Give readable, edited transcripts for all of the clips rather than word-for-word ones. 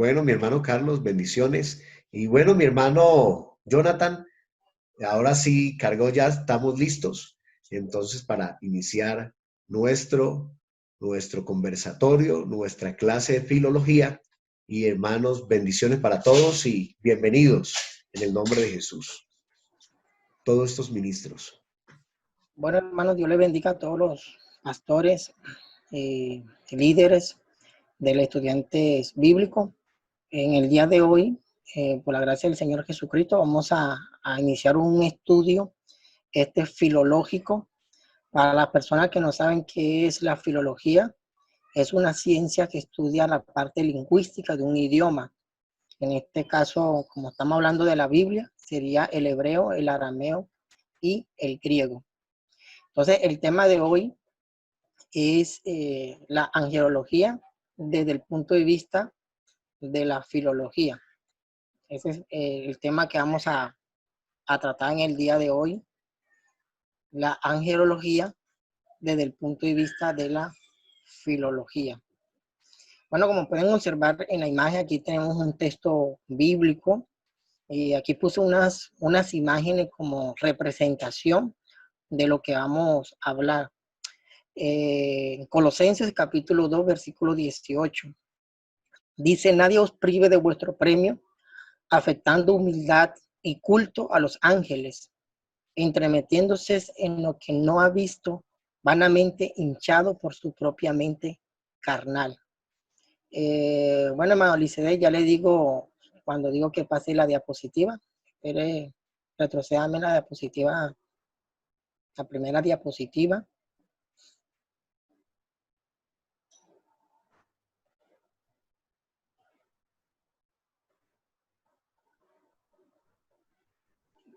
Bueno, mi hermano Carlos, bendiciones. Y bueno, mi hermano Jonathan, ahora sí cargó, ya estamos listos. Entonces, para iniciar nuestro, nuestro conversatorio, nuestra clase de filología. Y hermanos, bendiciones para todos y bienvenidos en el nombre de Jesús. Todos estos ministros. Bueno, hermanos, Dios les bendiga a todos los pastores, líderes de los estudiantes bíblicos. En el día de hoy, por la gracia del Señor Jesucristo, vamos a iniciar un estudio filológico. Para las personas que no saben qué es la filología, es una ciencia que estudia la parte lingüística de un idioma. En este caso, como estamos hablando de la Biblia, sería el hebreo, el arameo y el griego. Entonces, el tema de hoy es la angelología desde el punto de vista de la filología. Ese es el tema que vamos a tratar en el día de hoy, la angelología desde el punto de vista de la filología. Bueno, como pueden observar en la imagen, aquí tenemos un texto bíblico y aquí puse unas imágenes como representación de lo que vamos a hablar. Colosenses capítulo 2, versículo 18. Dice, nadie os prive de vuestro premio, afectando humildad y culto a los ángeles, entremetiéndose en lo que no ha visto, vanamente hinchado por su propia mente carnal. Bueno, hermano Licede, ya le digo, cuando digo que pase la diapositiva, retrocédame la diapositiva, la primera diapositiva.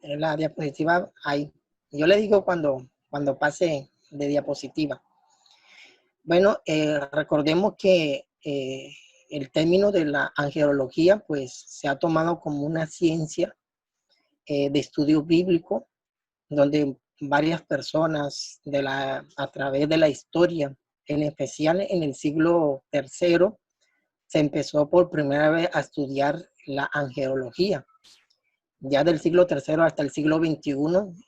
La diapositiva ahí. Yo le digo cuando pase de diapositiva. Bueno, recordemos que el término de la angelología pues se ha tomado como una ciencia de estudio bíblico, donde varias personas a través de la historia, en especial en el siglo III, se empezó por primera vez a estudiar la angelología. Ya del siglo III hasta el siglo XXI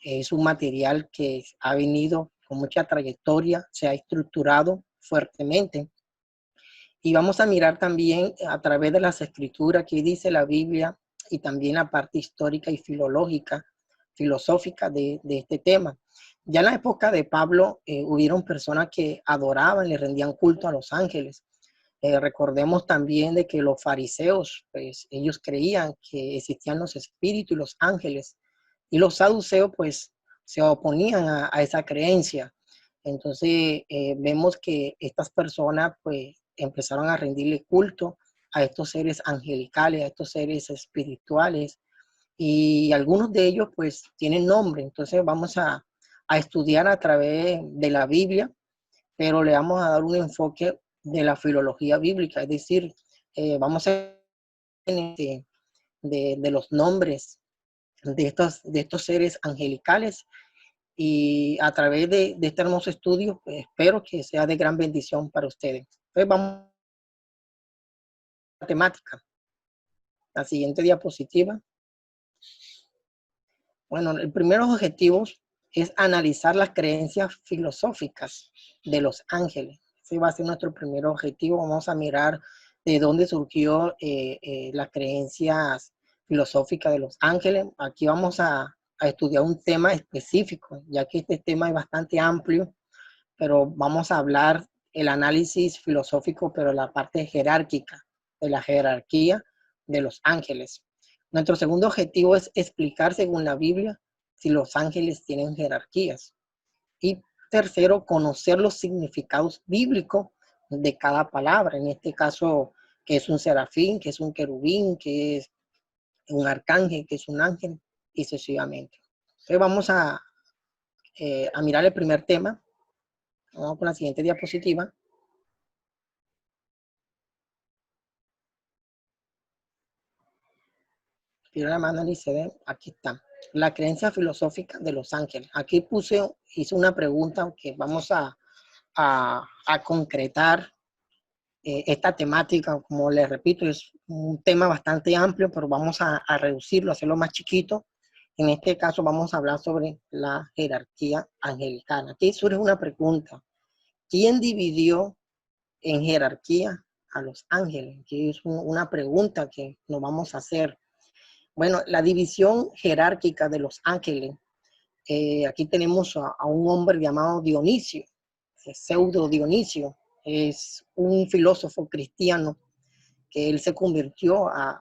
es un material que ha venido con mucha trayectoria, se ha estructurado fuertemente. Y vamos a mirar también a través de las escrituras que dice la Biblia y también la parte histórica y filosófica de este tema. Ya en la época de Pablo hubieron personas que adoraban, le rendían culto a los ángeles. Recordemos también de que los fariseos, pues ellos creían que existían los espíritus y los ángeles, y los saduceos pues se oponían a esa creencia. Entonces vemos que estas personas pues empezaron a rendirle culto a estos seres angelicales, a estos seres espirituales, y algunos de ellos pues tienen nombre. Entonces vamos a estudiar a través de la Biblia, pero le vamos a dar un enfoque de la filología bíblica, es decir, vamos a de los nombres de estos seres angelicales, y a través de este hermoso estudio pues, espero que sea de gran bendición para ustedes. Entonces vamos a la temática. La siguiente diapositiva. Bueno, el primer objetivo es analizar las creencias filosóficas de los ángeles. Ese va a ser nuestro primer objetivo. Vamos a mirar de dónde surgió las creencias filosóficas de los ángeles. Aquí vamos a estudiar un tema específico, ya que este tema es bastante amplio, pero vamos a hablar el análisis filosófico, pero la parte jerárquica, de la jerarquía de los ángeles. Nuestro segundo objetivo es explicar, según la Biblia, si los ángeles tienen jerarquías. Y tercero, conocer los significados bíblicos de cada palabra. En este caso, que es un serafín, que es un querubín, que es un arcángel, que es un ángel, y sucesivamente. Entonces vamos a mirar el primer tema. Vamos con la siguiente diapositiva. Tiro la mano y se ve, aquí está. La creencia filosófica de los ángeles. Aquí hice una pregunta que vamos a concretar esta temática, como les repito, es un tema bastante amplio, pero vamos a reducirlo, a hacerlo más chiquito. En este caso vamos a hablar sobre la jerarquía angelical. Aquí surge una pregunta. ¿Quién dividió en jerarquía a los ángeles? Que es una pregunta que nos vamos a hacer. Bueno, la división jerárquica de los ángeles, aquí tenemos a un hombre llamado Dionisio, pseudo Dionisio, es un filósofo cristiano que él se convirtió al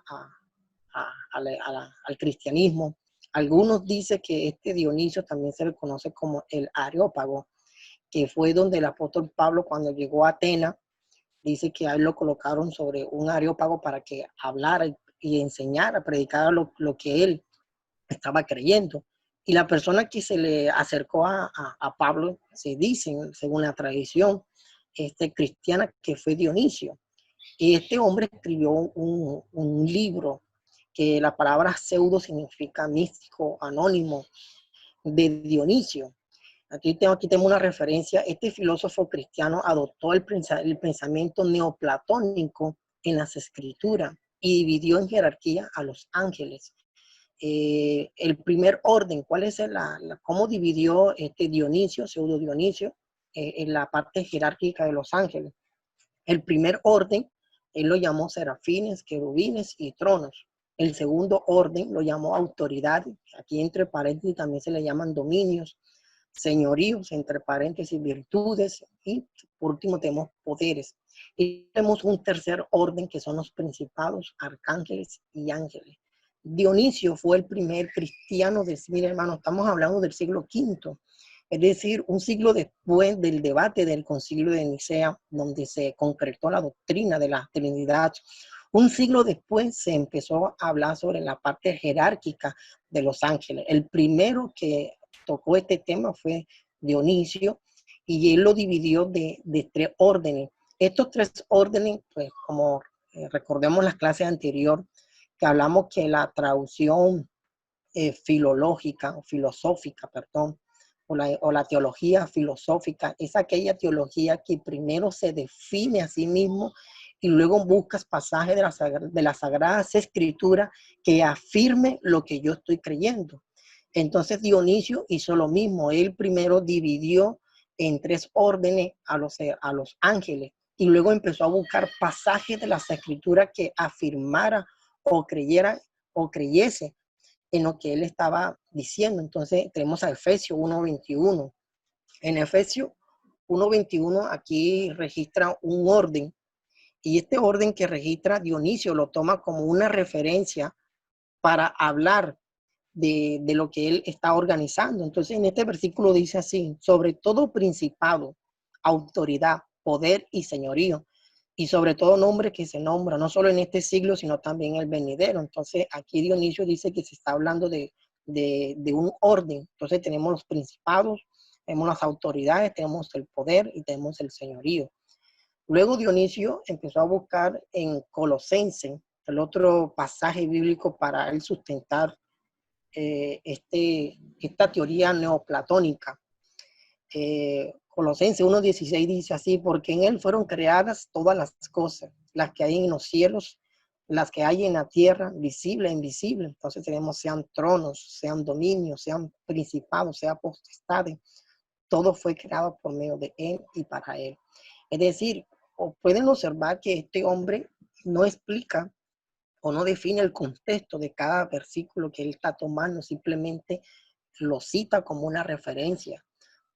cristianismo. Algunos dicen que este Dionisio también se le conoce como el Areópago, que fue donde el apóstol Pablo, cuando llegó a Atenas, dice que a él lo colocaron sobre un areópago para que hablara y enseñara, predicara lo que él estaba creyendo. Y la persona que se le acercó a Pablo, se dice, según la tradición cristiana, que fue Dionisio. Y este hombre escribió un libro que la palabra pseudo significa místico, anónimo, de Dionisio. Aquí tengo una referencia. Este filósofo cristiano adoptó el pensamiento neoplatónico en las escrituras y dividió en jerarquía a los ángeles. El primer orden, ¿cuál es cómo dividió este Dionisio, pseudo Dionisio, en la parte jerárquica de los ángeles? El primer orden, él lo llamó serafines, querubines y tronos. El segundo orden lo llamó autoridad. Aquí entre paréntesis también se le llaman dominios, señoríos, entre paréntesis, virtudes, y por último tenemos poderes. Y tenemos un tercer orden que son los principados, arcángeles y ángeles. Dionisio fue el primer cristiano de, mire hermano, estamos hablando del siglo V, es decir, un siglo después del debate del Concilio de Nicea, donde se concretó la doctrina de la Trinidad. Un siglo después se empezó a hablar sobre la parte jerárquica de los ángeles. El primero que tocó este tema fue Dionisio, y él lo dividió de tres órdenes. Estos tres órdenes, pues como recordemos las clases anteriores, que hablamos que la traducción filológica o filosófica, perdón, o la teología filosófica es aquella teología que primero se define a sí mismo y luego buscas pasajes de las Sagradas Escrituras que afirme lo que yo estoy creyendo. Entonces Dionisio hizo lo mismo. Él primero dividió en tres órdenes a los ángeles y luego empezó a buscar pasajes de las Escrituras que afirmara o creyera o creyese en lo que él estaba diciendo. Entonces tenemos a Efesios 1:21. En Efesios 1:21 aquí registra un orden, y este orden que registra Dionisio lo toma como una referencia para hablar de lo que él está organizando. Entonces en este versículo dice así: sobre todo principado, autoridad, poder y señorío, y sobre todo nombre que se nombra, no solo en este siglo, sino también en el venidero. Entonces aquí Dionisio dice que se está hablando de un orden. Entonces tenemos los principados, tenemos las autoridades, tenemos el poder y tenemos el señorío. Luego Dionisio empezó a buscar en Colosenses, el otro pasaje bíblico para él sustentar esta teoría neoplatónica. Colosenses 1:16 dice así: porque en él fueron creadas todas las cosas, las que hay en los cielos, las que hay en la tierra, visible e invisible. Entonces tenemos, sean tronos, sean dominios, sean principados, sean potestades, todo fue creado por medio de él y para él. Es decir, pueden observar que este hombre no explica o no define el contexto de cada versículo que él está tomando, simplemente lo cita como una referencia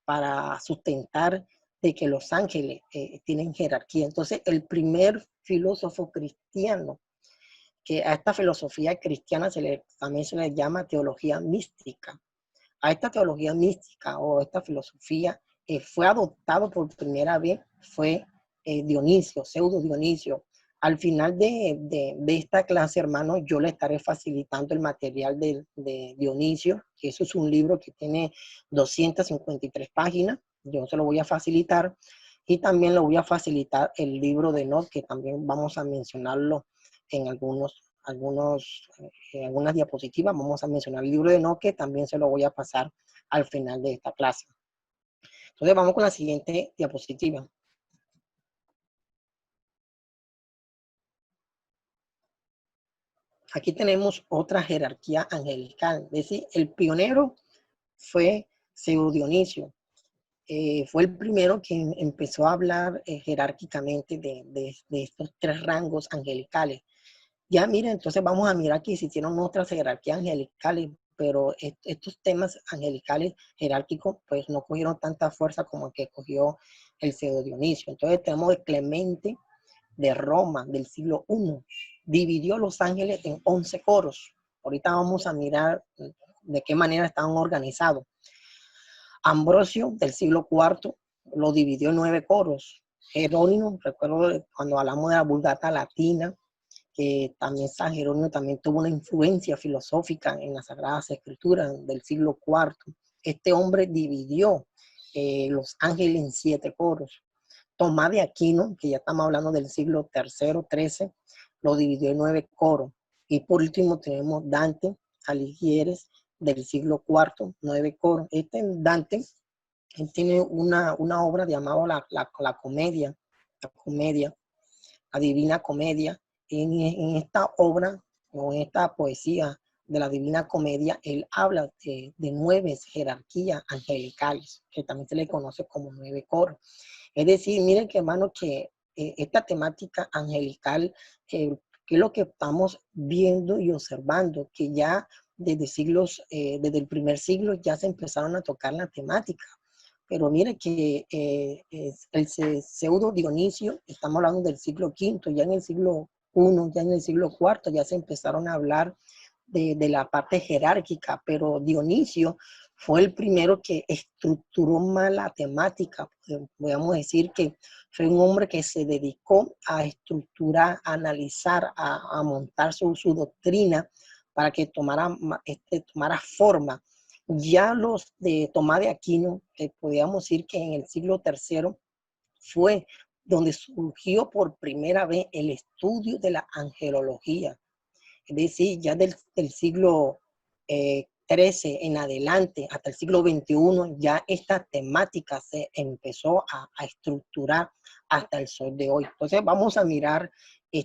para sustentar de que los ángeles tienen jerarquía. Entonces, el primer filósofo cristiano, que a esta filosofía cristiana también se le llama teología mística. A esta teología mística o esta filosofía fue adoptado por primera vez, fue Dionisio, pseudo Dionisio. Al final de esta clase, hermano, yo le estaré facilitando el material de Dionisio, que eso es un libro que tiene 253 páginas. Yo se lo voy a facilitar. Y también le voy a facilitar el libro de Enoch, que también vamos a mencionarlo en algunas diapositivas. Vamos a mencionar el libro de Enoch, que también se lo voy a pasar al final de esta clase. Entonces vamos con la siguiente diapositiva. aquí tenemos otra jerarquía angelical. Es decir, el pionero fue Pseudo Dionisio. Fue el primero que empezó a hablar jerárquicamente de estos tres rangos angelicales. Ya miren, entonces vamos a mirar que existieron otras jerarquías angelicales, pero estos temas angelicales jerárquicos pues no cogieron tanta fuerza como el que cogió el Pseudo Dionisio. Entonces tenemos el Clemente de Roma del siglo I. Dividió los ángeles en 11 coros. Ahorita vamos a mirar de qué manera estaban organizados. Ambrosio del siglo IV lo dividió en 9 coros. Jerónimo, recuerdo cuando hablamos de la Vulgata Latina, que también San Jerónimo también tuvo una influencia filosófica en las Sagradas Escrituras del siglo IV. Este hombre dividió los ángeles en 7 coros. Tomás de Aquino, que ya estamos hablando del siglo III, XIII, lo dividió en 9 coros. Y por último tenemos Dante Alighieri del siglo IV, 9 coros. Este Dante, él tiene una obra llamada la Comedia, la Divina Comedia. En esta obra o en esta poesía de la Divina Comedia, él habla de 9 jerarquías angelicales, que también se le conoce como 9 coros. Es decir, miren que hermano, que esta temática angelical, que es lo que estamos viendo y observando, que ya desde siglos, desde el primer siglo ya se empezaron a tocar la temática. Pero mire que el Pseudo Dionisio, estamos hablando del siglo V, ya en el siglo I, ya en el siglo IV, ya se empezaron a hablar de la parte jerárquica, pero Dionisio fue el primero que estructuró más la temática. Podemos decir que fue un hombre que se dedicó a estructurar, a analizar, a montar su doctrina para que tomara forma. Ya los de Tomás de Aquino, que podríamos decir que en el siglo III fue donde surgió por primera vez el estudio de la angelología. Es decir, ya del siglo XIII en adelante, hasta el siglo XXI, ya esta temática se empezó a estructurar hasta el sol de hoy. Entonces vamos a mirar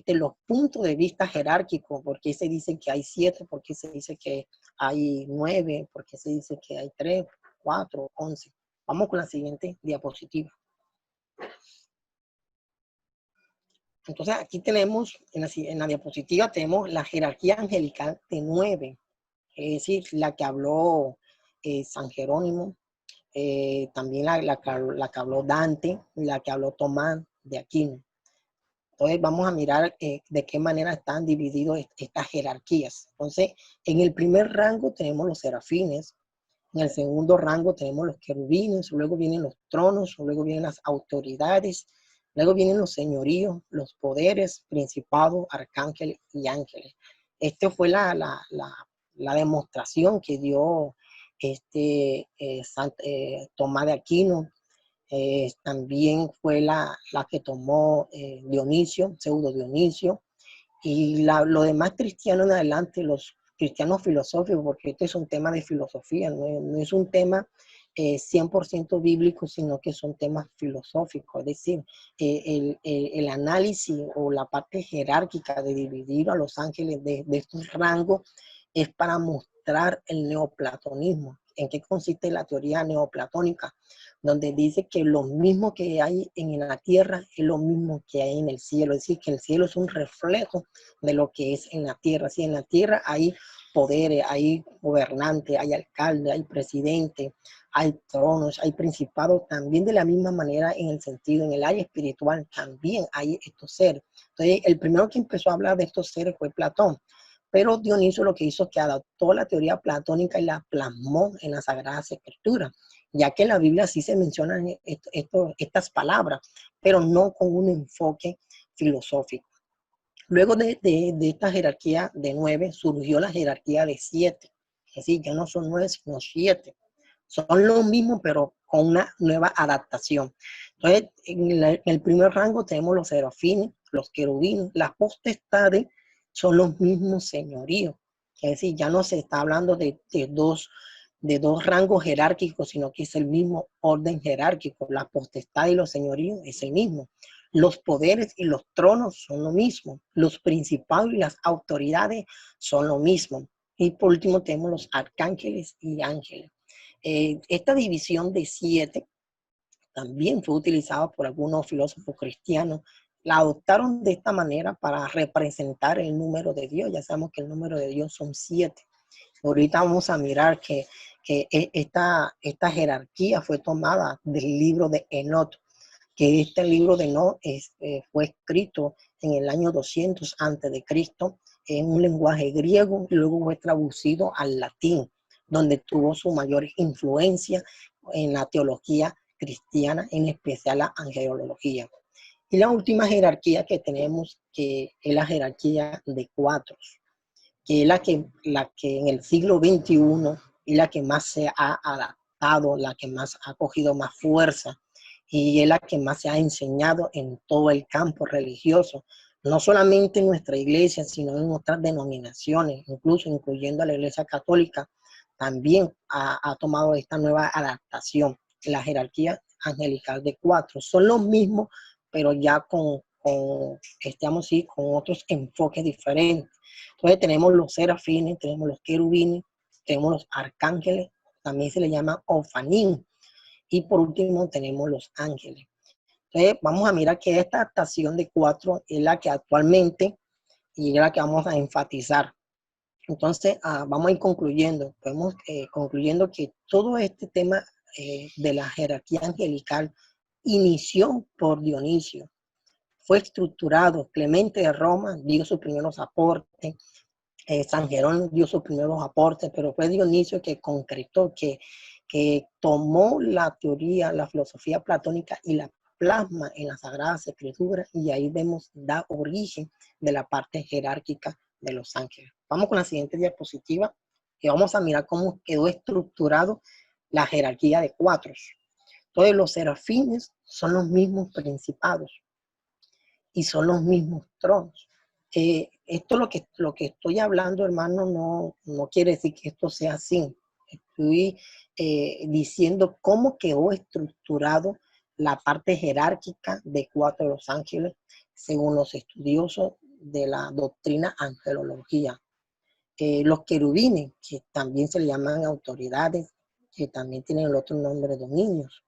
los puntos de vista jerárquicos, por qué se dice que hay 7, por qué se dice que hay 9, por qué se dice que hay 3, 4, 11. Vamos con la siguiente diapositiva. Entonces aquí tenemos, en la diapositiva tenemos la jerarquía angelical de 9, es decir, la que habló San Jerónimo, también la que habló Dante, la que habló Tomás de Aquino. Entonces vamos a mirar de qué manera están divididas estas jerarquías. Entonces, en el primer rango tenemos los serafines, en el segundo rango tenemos los querubines, luego vienen los tronos, luego vienen las autoridades, luego vienen los señoríos, los poderes, principados, arcángeles y ángeles. Esta fue la demostración que dio Tomás de Aquino. También fue la que tomó Dionisio, Pseudo Dionisio, y lo demás cristiano en adelante, los cristianos filosóficos, porque este es un tema de filosofía, no es un tema 100% bíblico, sino que son temas filosóficos, es decir, el análisis o la parte jerárquica de dividir a los ángeles de estos rangos es para mostrar el neoplatonismo. ¿En qué consiste la teoría neoplatónica? Donde dice que lo mismo que hay en la tierra es lo mismo que hay en el cielo, es decir, que el cielo es un reflejo de lo que es en la tierra. Si en la tierra hay poderes, hay gobernantes, hay alcaldes, hay presidentes, hay tronos, hay principados, también de la misma manera en el sentido, en el área espiritual también hay estos seres. Entonces, el primero que empezó a hablar de estos seres fue Platón. Pero Dionisio lo que hizo es que adaptó la teoría platónica y la plasmó en las Sagradas Escrituras, ya que en la Biblia sí se mencionan estas palabras, pero no con un enfoque filosófico. Luego de esta jerarquía de 9 surgió la jerarquía de 7, es decir, ya no son 9 sino 7. Son lo mismo pero con una nueva adaptación. Entonces, en el primer rango tenemos los serafines, los querubines, las potestades son los mismos señoríos. Es decir, ya no se está hablando de dos rangos jerárquicos, sino que es el mismo orden jerárquico. La potestad y los señoríos es el mismo. Los poderes y los tronos son lo mismo. Los principados y las autoridades son lo mismo. Y por último tenemos los arcángeles y ángeles. Esta división de 7 también fue utilizada por algunos filósofos cristianos. La adoptaron de esta manera para representar el número de Dios. Ya sabemos que el número de Dios son 7. Ahorita vamos a mirar que esta jerarquía fue tomada del libro de Enoch, que este libro de Enoch fue escrito en el año 200 antes de Cristo en un lenguaje griego y luego fue traducido al latín, donde tuvo su mayor influencia en la teología cristiana, en especial la angelología. Y la última jerarquía que tenemos, que es la jerarquía de 4, que es la que en el siglo XXI es la que más se ha adaptado, la que más ha cogido más fuerza y es la que más se ha enseñado en todo el campo religioso, no solamente en nuestra iglesia, sino en otras denominaciones, incluso incluyendo a la iglesia católica, también ha tomado esta nueva adaptación, la jerarquía angelical de 4. Son los mismos, pero ya con otros enfoques diferentes. Entonces tenemos los serafines, tenemos los querubines, tenemos los arcángeles, también se le llama ofanín, y por último tenemos los ángeles. Entonces vamos a mirar que esta adaptación de 4 es la que actualmente y es la que vamos a enfatizar. Entonces vamos a ir concluyendo. Podemos concluyendo que todo este tema de la jerarquía angelical inició por Dionisio. Fue estructurado, Clemente de Roma dio sus primeros aportes, San Jerónimo dio sus primeros aportes, pero fue Dionisio que concretó, que tomó la teoría, la filosofía platónica y la plasma en las Sagradas Escrituras, y ahí da origen de la parte jerárquica de los ángeles. Vamos con la siguiente diapositiva, que vamos a mirar cómo quedó estructurado la jerarquía de 4. Entonces los serafines son los mismos principados y son los mismos tronos. Esto lo que estoy hablando, hermano, no quiere decir que esto sea así. Estoy diciendo cómo quedó estructurado la parte jerárquica de 4 de los ángeles según los estudiosos de la doctrina angelología. Los querubines, que también se le llaman autoridades, que también tienen el otro nombre dominios.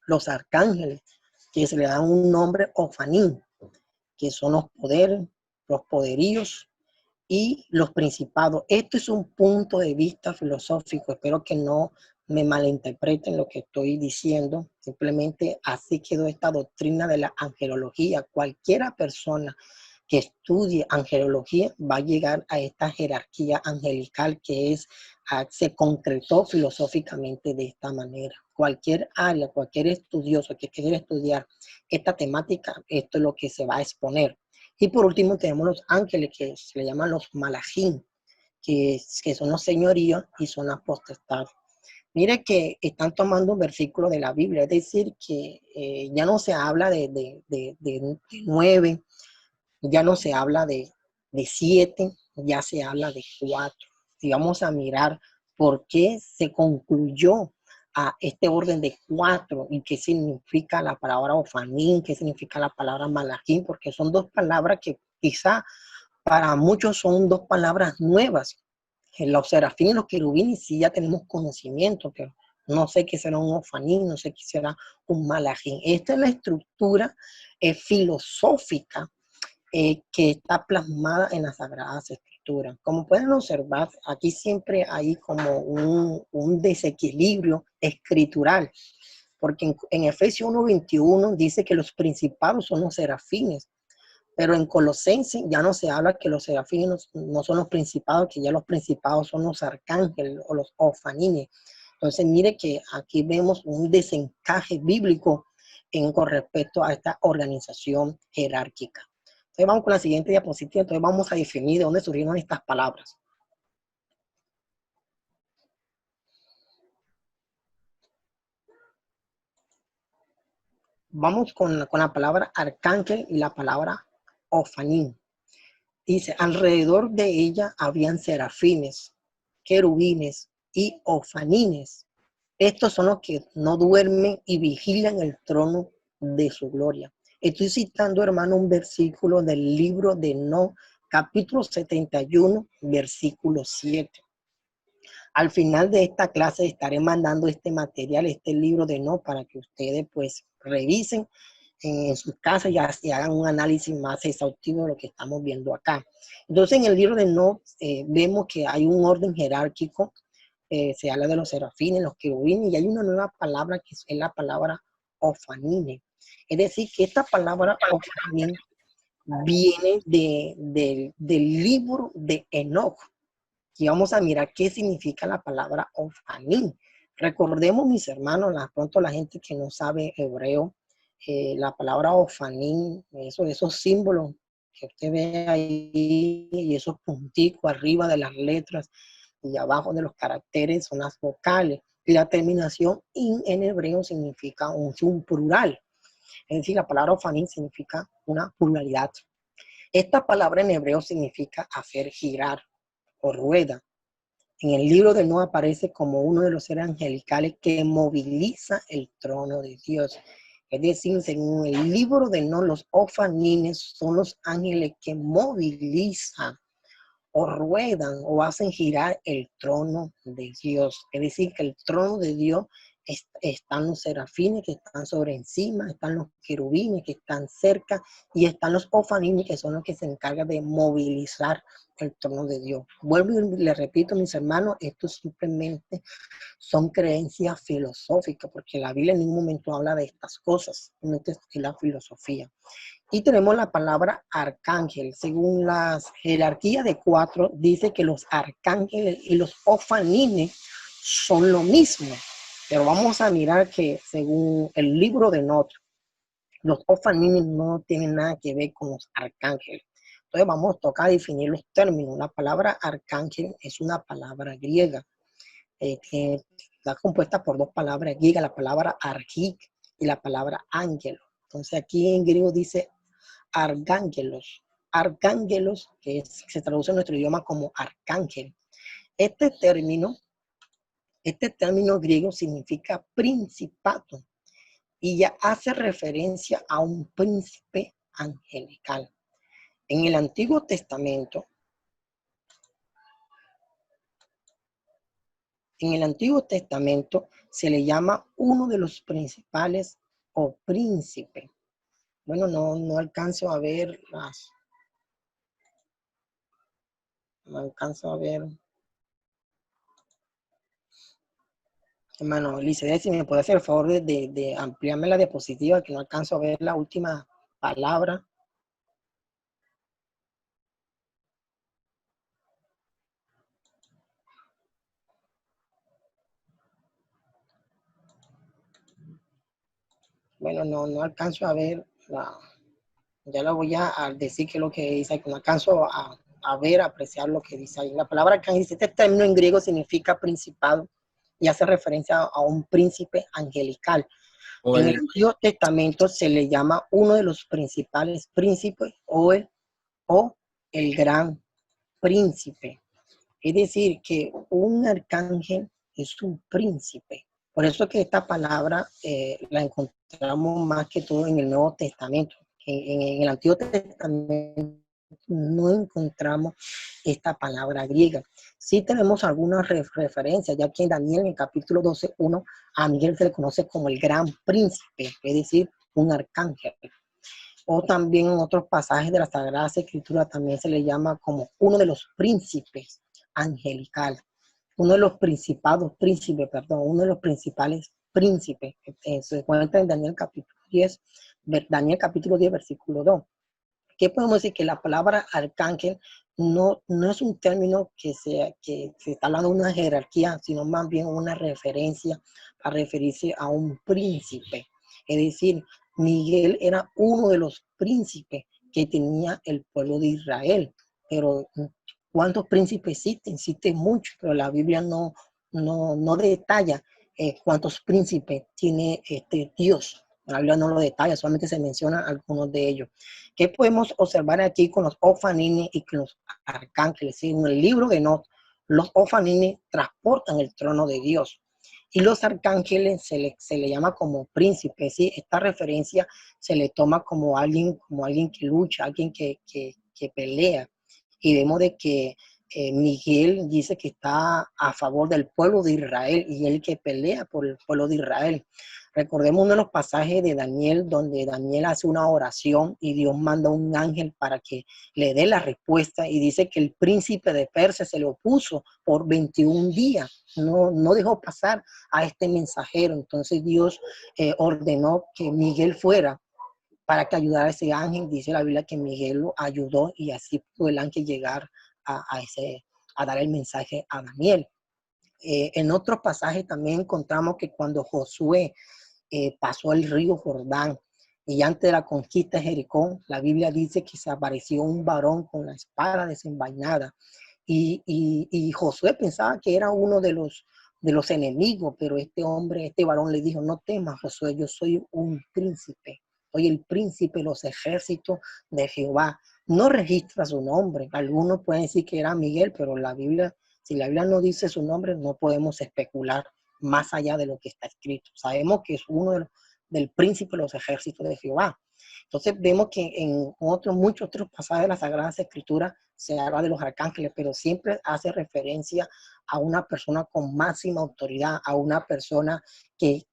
Los arcángeles, que se le dan un nombre ofanín, que son los poderes, los poderíos y los principados. Esto es un punto de vista filosófico. Espero que no me malinterpreten lo que estoy diciendo. Simplemente así quedó esta doctrina de la angelología. Cualquiera persona que estudie angelología va a llegar a esta jerarquía angelical que se concretó filosóficamente de esta manera. Cualquier área, cualquier estudioso que quiera estudiar esta temática, esto es lo que se va a exponer. Y por último tenemos los ángeles, que se le llaman los malajín, que son los señoríos y son las potestades. Mire que están tomando un versículo de la Biblia, es decir, que ya no se habla de 9, ya no se habla de 7, ya se habla de 4. Y vamos a mirar por qué se concluyó a este orden de 4 y qué significa la palabra ofanín, qué significa la palabra malajín, porque son dos palabras que quizá para muchos son dos palabras nuevas. Los serafines y los querubines sí ya tenemos conocimiento, pero no sé qué será un ofanín, no sé qué será un malajín. Esta es la estructura filosófica que está plasmada en las Sagradas Escrituras. Como pueden observar, aquí siempre hay como un desequilibrio escritural, porque en Efesios 1:21 dice que los principados son los serafines, pero en Colosenses ya no se habla que los serafines no son los principados, que ya los principados son los arcángeles o los ofanines. Entonces, mire que aquí vemos un desencaje bíblico con respecto a esta organización jerárquica. Entonces, vamos con la siguiente diapositiva. Entonces, vamos a definir de dónde surgieron estas palabras. Vamos con la palabra arcángel y la palabra ofanín. Dice, alrededor de ella habían serafines, querubines y ofanines. Estos son los que no duermen y vigilan el trono de su gloria. Estoy citando, hermano, un versículo del libro de Enoc, capítulo 71, versículo 7. Al final de esta clase estaré mandando este material, este libro de Enoc, para que ustedes pues revisen en sus casas y hagan un análisis más exhaustivo de lo que estamos viendo acá. Entonces, en el libro de Enoc vemos que hay un orden jerárquico. Se habla de los serafines, los querubines, y hay una nueva palabra que es la palabra ofanine. Es decir, que esta palabra ofanine viene del libro de Enoc. Y vamos a mirar qué significa la palabra ofanim. Recordemos, mis hermanos, pronto la gente que no sabe hebreo, la palabra ofanim, esos símbolos que usted ve ahí y esos punticos arriba de las letras y abajo de los caracteres son las vocales. Y la terminación in en hebreo significa un plural. Es decir, la palabra ofanim significa una pluralidad. Esta palabra en hebreo significa hacer girar o rueda. En el libro de Enoc aparece como uno de los seres angelicales que moviliza el trono de Dios. Es decir, según el libro de Enoc, los ofanines son los ángeles que movilizan o ruedan o hacen girar el trono de Dios. Es decir, que el trono de Dios están los serafines que están sobre encima, están los querubines que están cerca y están los ofanines que son los que se encargan de movilizar el trono de Dios. Vuelvo y le repito, mis hermanos, esto simplemente son creencias filosóficas, porque la Biblia en ningún momento habla de estas cosas, no es la filosofía. Y tenemos la palabra arcángel. Según la jerarquía de 4, dice que los arcángeles y los ofanines son lo mismo. Pero vamos a mirar que según el libro de Enoc, los ofanines no tienen nada que ver con los arcángeles. Entonces vamos a tocar definir los términos. La palabra arcángel es una palabra griega que está compuesta por dos palabras griegas, la palabra argik y la palabra ángelo. Entonces aquí en griego dice arcángelos, arcángelos, que se traduce en nuestro idioma como arcángel. Este término griego significa principado y ya hace referencia a un príncipe angelical. En el Antiguo Testamento, se le llama uno de los principales o príncipe. Bueno, no alcanzo a ver no alcanzo a ver. Hermano Lice, si me puede hacer el favor de ampliarme la diapositiva, que no alcanzo a ver la última palabra. Bueno, no alcanzo a ver ya lo voy a decir que es lo que dice, que no alcanzo a ver, a apreciar lo que dice ahí. La palabra que dice, este término en griego significa principado y hace referencia a un príncipe angelical. En el Antiguo Testamento se le llama uno de los principales príncipes o el gran príncipe. Es decir, que un arcángel es un príncipe. Por eso que esta palabra la encontramos más que todo en el Nuevo Testamento. En el Antiguo Testamento no encontramos esta palabra griega. Sí tenemos algunas referencias, ya que en Daniel, en el capítulo 12:1, a Miguel se le conoce como el gran príncipe, es decir, un arcángel. O también en otros pasajes de la Sagrada Escritura también se le llama como uno de los príncipes angelicales, uno de los uno de los principales príncipes. Se encuentra en Daniel capítulo 10, versículo 2. ¿Qué podemos decir? Que la palabra arcángel no es un término que se está hablando de una jerarquía, sino más bien una referencia para referirse a un príncipe. Es decir, Miguel era uno de los príncipes que tenía el pueblo de Israel. Pero ¿cuántos príncipes existen? Existen muchos, pero la Biblia no detalla cuántos príncipes tiene Dios. La Biblia no lo detalla, solamente se menciona algunos de ellos. ¿Qué podemos observar aquí con los ofanines y con los arcángeles? En el libro de Enoc, los ofanines transportan el trono de Dios. Y los arcángeles se le llama como príncipes, ¿sí? Esta referencia se le toma como alguien que lucha, alguien que pelea. Y vemos de que Miguel dice que está a favor del pueblo de Israel y él que pelea por el pueblo de Israel. Recordemos uno de los pasajes de Daniel donde Daniel hace una oración y Dios manda un ángel para que le dé la respuesta y dice que el príncipe de Persia se le opuso por 21 días. No dejó pasar a este mensajero. Entonces Dios ordenó que Miguel fuera para que ayudara a ese ángel. Dice la Biblia que Miguel lo ayudó y así pudo el ángel llegar a dar el mensaje a Daniel. En otros pasajes también encontramos que cuando Josué pasó el río Jordán y antes de la conquista de Jericó, la Biblia dice que se apareció un varón con la espada desenvainada y Josué pensaba que era uno de los enemigos, pero este varón le dijo, no temas, Josué, yo soy un príncipe, soy el príncipe de los ejércitos de Jehová. No registra su nombre. Algunos pueden decir que era Miguel, pero si la Biblia no dice su nombre, no podemos especular más allá de lo que está escrito. Sabemos que es del príncipe de los ejércitos de Jehová. Entonces vemos que en muchos otros pasajes de las Sagradas Escrituras se habla de los arcángeles, pero siempre hace referencia a una persona con máxima autoridad, a una persona que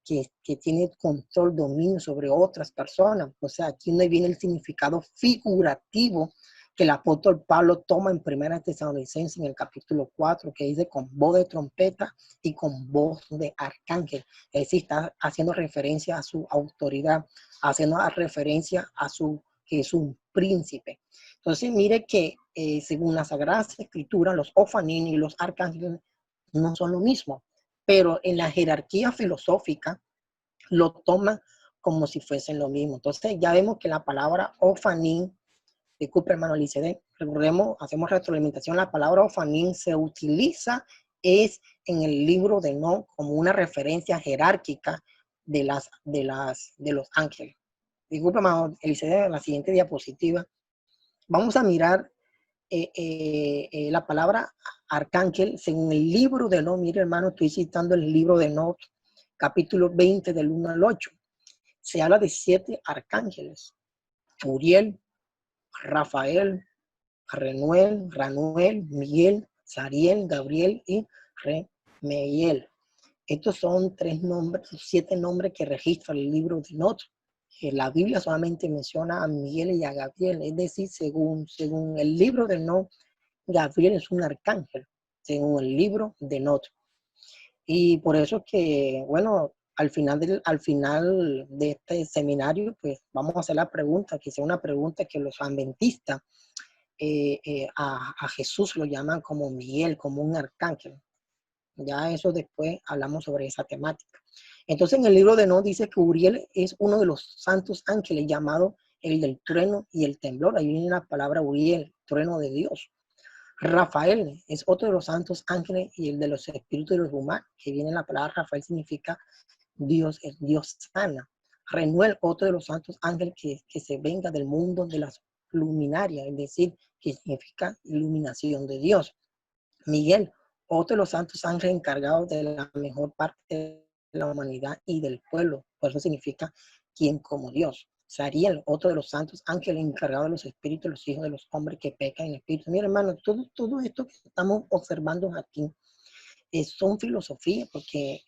tiene control, dominio sobre otras personas. O sea, aquí no viene el significado figurativo que el apóstol Pablo toma en 1 Tesalonicenses en el capítulo 4, que dice con voz de trompeta y con voz de arcángel. Es decir, está haciendo referencia a su autoridad, haciendo referencia a que es un príncipe. Entonces, mire que según las Sagradas Escrituras, los ofanín y los arcángeles no son lo mismo, pero en la jerarquía filosófica lo toman como si fuesen lo mismo. Entonces, ya vemos que la palabra ofanín, disculpe hermano Licede, recordemos, hacemos retroalimentación, la palabra ofanín se utiliza es en el libro de No como una referencia jerárquica de los ángeles. Disculpe hermano Licede, la siguiente diapositiva. Vamos a mirar la palabra arcángel según el libro de No. Mire hermano, estoy citando el libro de No, capítulo 20 del 1 al 8. Se habla de 7 arcángeles. Uriel, Rafael, Ranuel, Miguel, Sariel, Gabriel y Remiel. Estos son 7 nombres que registra el libro de Not. La Biblia solamente menciona a Miguel y a Gabriel, es decir, según el libro de Not, Gabriel es un arcángel, según el libro de Not. Y por eso que, bueno, al final de este seminario, pues vamos a hacer la pregunta, que sea una pregunta que los adventistas a Jesús lo llaman como Miguel, como un arcángel. Ya eso después hablamos sobre esa temática. Entonces en el libro de No dice que Uriel es uno de los santos ángeles llamado el del trueno y el temblor. Ahí viene la palabra Uriel, trueno de Dios. Rafael es otro de los santos ángeles y el de los espíritus de los humanos, que viene la palabra Rafael significa Dios, el Dios sana. Renuel, otro de los santos ángeles que se venga del mundo de las luminarias, es decir, que significa iluminación de Dios. Miguel, otro de los santos ángeles encargados de la mejor parte de la humanidad y del pueblo, por eso significa quien como Dios. Sariel, otro de los santos ángeles encargados de los espíritus, los hijos de los hombres que pecan en espíritu. Mira, hermano, todo esto que estamos observando aquí son filosofías, porque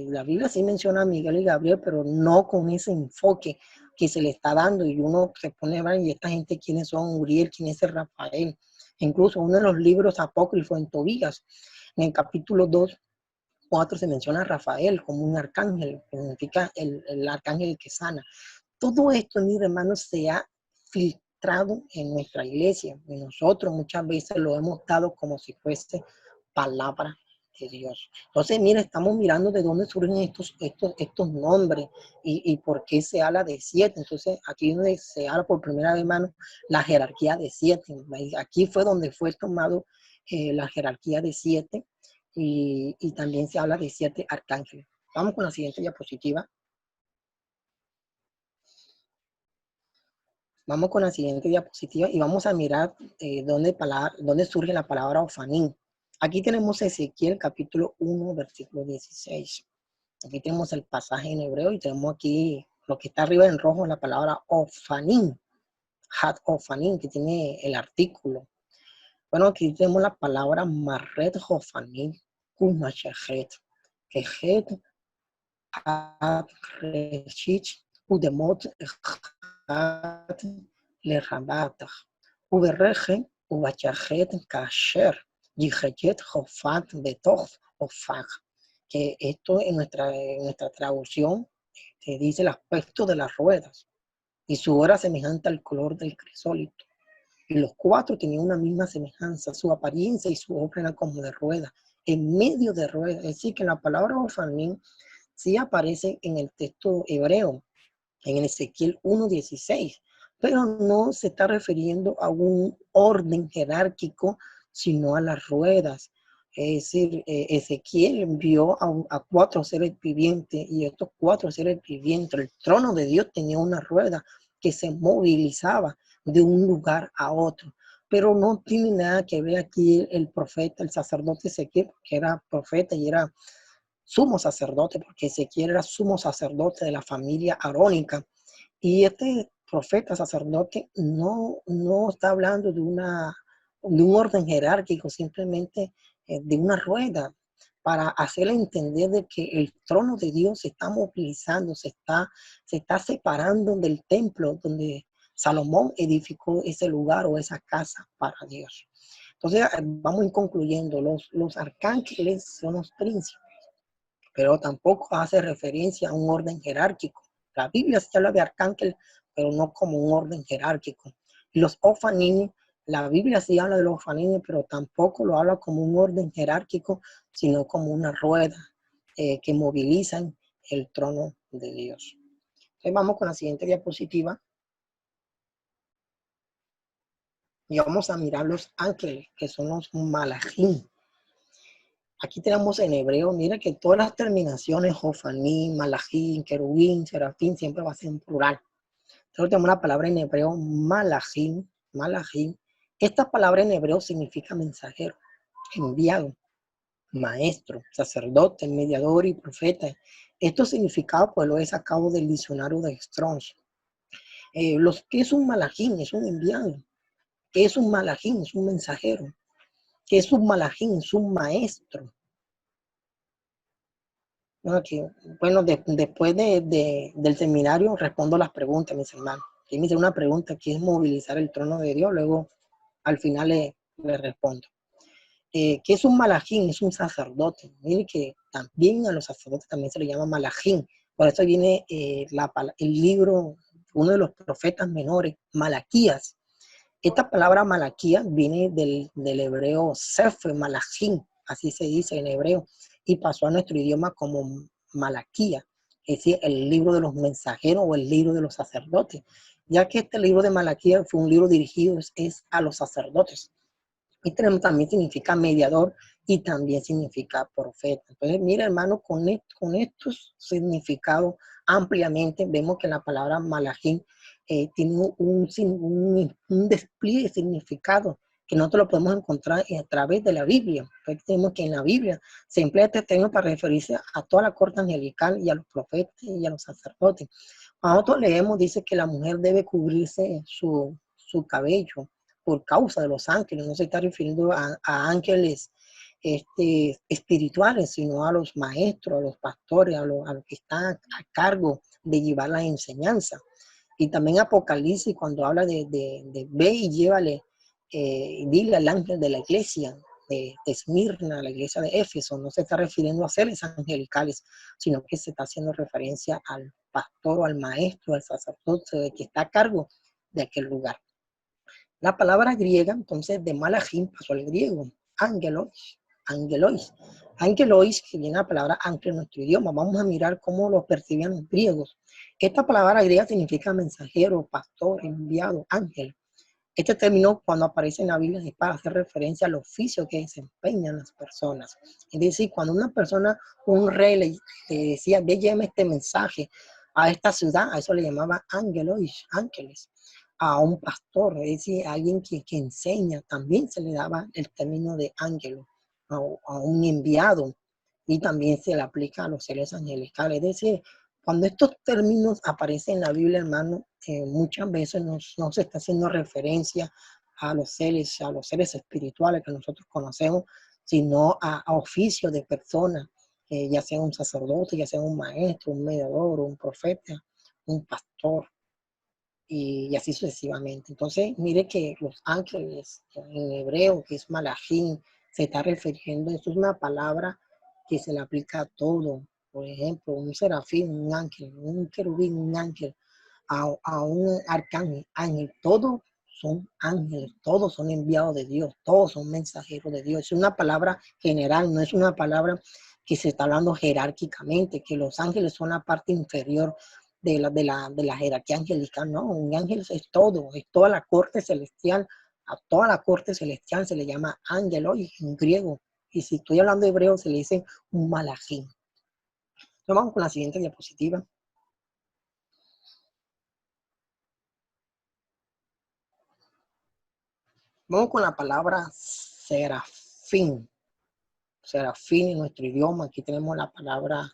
la Biblia sí menciona a Miguel y Gabriel, pero no con ese enfoque que se le está dando. Y uno se pone a ver, y esta gente, ¿quiénes son? Uriel, ¿quién es el Rafael? Incluso uno de los libros apócrifos en Tobías, en el capítulo 2, 4 se menciona a Rafael como un arcángel, que significa el arcángel que sana. Todo esto, mis hermanos, se ha filtrado en nuestra iglesia. Y nosotros muchas veces lo hemos dado como si fuese palabra de Dios. Entonces, mira, estamos mirando de dónde surgen estos nombres y por qué se habla de 7. Entonces, aquí es donde se habla por primera vez, hermano, la jerarquía de 7. Aquí fue donde fue tomado la jerarquía de 7 y también se habla de 7 arcángeles. Vamos con la siguiente diapositiva. Vamos con la siguiente diapositiva y vamos a mirar dónde surge la palabra ofanín. Aquí tenemos Ezequiel capítulo 1, versículo 16. Aquí tenemos el pasaje en hebreo y tenemos aquí lo que está arriba en rojo, la palabra ofanim, hat ofanim, que tiene el artículo. Bueno, aquí tenemos la palabra marret ofanim, kumashachet, que het hat reshich, udemot hat lerabatach, uberreje, ubachachet kasher, yichayet hofat betoch ofach. Que esto en nuestra traducción dice el aspecto de las ruedas y su hora semejante al color del crisólito. Y los cuatro tenían una misma semejanza, su apariencia y su obra era como de rueda, en medio de ruedas. Es decir, que la palabra ofanim sí aparece en el texto hebreo, en Ezequiel 1:16, pero no se está refiriendo a un orden jerárquico, sino a las ruedas. Es decir, Ezequiel vio a cuatro seres vivientes y estos cuatro seres vivientes, el trono de Dios tenía una rueda que se movilizaba de un lugar a otro. Pero no tiene nada que ver aquí el profeta, el sacerdote Ezequiel, que era profeta y era sumo sacerdote, porque Ezequiel era sumo sacerdote de la familia arónica. Y este profeta sacerdote no está hablando de un orden jerárquico, simplemente de una rueda, para hacerle entender de que el trono de Dios se está movilizando, se está separando del templo donde Salomón edificó ese lugar o esa casa para Dios. Entonces, vamos a ir concluyendo. Los arcángeles son los príncipes, pero tampoco hace referencia a un orden jerárquico. La Biblia sí habla de arcángel, pero no como un orden jerárquico. Y los ofanim, la Biblia sí habla de los ofanim, pero tampoco lo habla como un orden jerárquico, sino como una rueda que movilizan el trono de Dios. Entonces vamos con la siguiente diapositiva y vamos a mirar los ángeles, que son los malachim. Aquí tenemos en hebreo, mira que todas las terminaciones, Jofaní, Malachim, Querubín, Serafín, siempre va a ser en plural. Entonces tenemos la palabra en hebreo, Malachim, Malachim. Esta palabra en hebreo significa mensajero, enviado, maestro, sacerdote, mediador y profeta. Estos significados pues lo he sacado del diccionario de Strong. ¿Qué es un malachim? Es un enviado. ¿Qué es un malachim? Es un mensajero. ¿Qué es un malachim? Es un maestro. Okay. Bueno, después del seminario respondo las preguntas, mis hermanos. Aquí me hice una pregunta que es movilizar el trono de Dios, luego al final le respondo. ¿Qué es un malajín? Es un sacerdote. Mire que también a los sacerdotes también se le llama malajín. Por eso viene el libro, uno de los profetas menores, Malaquías. Esta palabra Malaquías viene del hebreo Sefer, Malajín, así se dice en hebreo, y pasó a nuestro idioma como Malaquía, es decir, el libro de los mensajeros o el libro de los sacerdotes, ya que este libro de Malaquía fue un libro dirigido es a los sacerdotes. Y también significa mediador y también significa profeta. Entonces, mira, hermano, con estos significados ampliamente vemos que la palabra Malachim tiene un despliegue de significado que nosotros lo podemos encontrar a través de la Biblia. Entonces, tenemos que en la Biblia se emplea este término para referirse a toda la corte angelical y a los profetas y a los sacerdotes. Cuando nosotros leemos, dice que la mujer debe cubrirse su cabello por causa de los ángeles. No se está refiriendo a ángeles espirituales, sino a los maestros, a los pastores, a los que están a cargo de llevar la enseñanza. Y también Apocalipsis, cuando habla de ve y llévale, dile al ángel de la iglesia de Esmirna, la iglesia de Éfeso, no se está refiriendo a seres angelicales, sino que se está haciendo referencia al pastor o al maestro, al sacerdote que está a cargo de aquel lugar. La palabra griega, entonces, de malachim pasó al griego, angelos, angelois. Angelois, que viene la palabra ángel en nuestro idioma. Vamos a mirar cómo lo percibían los griegos. Esta palabra griega significa mensajero, pastor, enviado, ángel. Este término, cuando aparece en la Biblia, es para hacer referencia al oficio que desempeñan las personas. Es decir, cuando una persona, un rey le decía, ve, llévame este mensaje a esta ciudad, a eso le llamaba angelois, ángeles. A un pastor, es decir, a alguien que enseña, también se le daba el término de ángelo. a un enviado, y también se le aplica a los seres angelicales. Es decir, cuando estos términos aparecen en la Biblia, hermano, muchas veces no se está haciendo referencia a los seres espirituales que nosotros conocemos, sino a oficios de personas, ya sea un sacerdote, ya sea un maestro, un mediador, un profeta, un pastor, y así sucesivamente. Entonces, mire que los ángeles en hebreo, que es malachim, se está refiriendo, esto es una palabra que se le aplica a todo. Por ejemplo, un serafín, un ángel, un querubín, un ángel, a un arcángel, ángel, todos son ángeles, todos son enviados de Dios, todos son mensajeros de Dios. Es una palabra general, no es una palabra que se está hablando jerárquicamente, que los ángeles son la parte inferior de la jerarquía angelical. No, un ángel es todo, es toda la corte celestial. A toda la corte celestial se le llama ángelos en griego. Y si estoy hablando hebreo, se le dice un malachim. Entonces vamos con la siguiente diapositiva. Vamos con la palabra serafín. Serafín en nuestro idioma. Aquí tenemos la palabra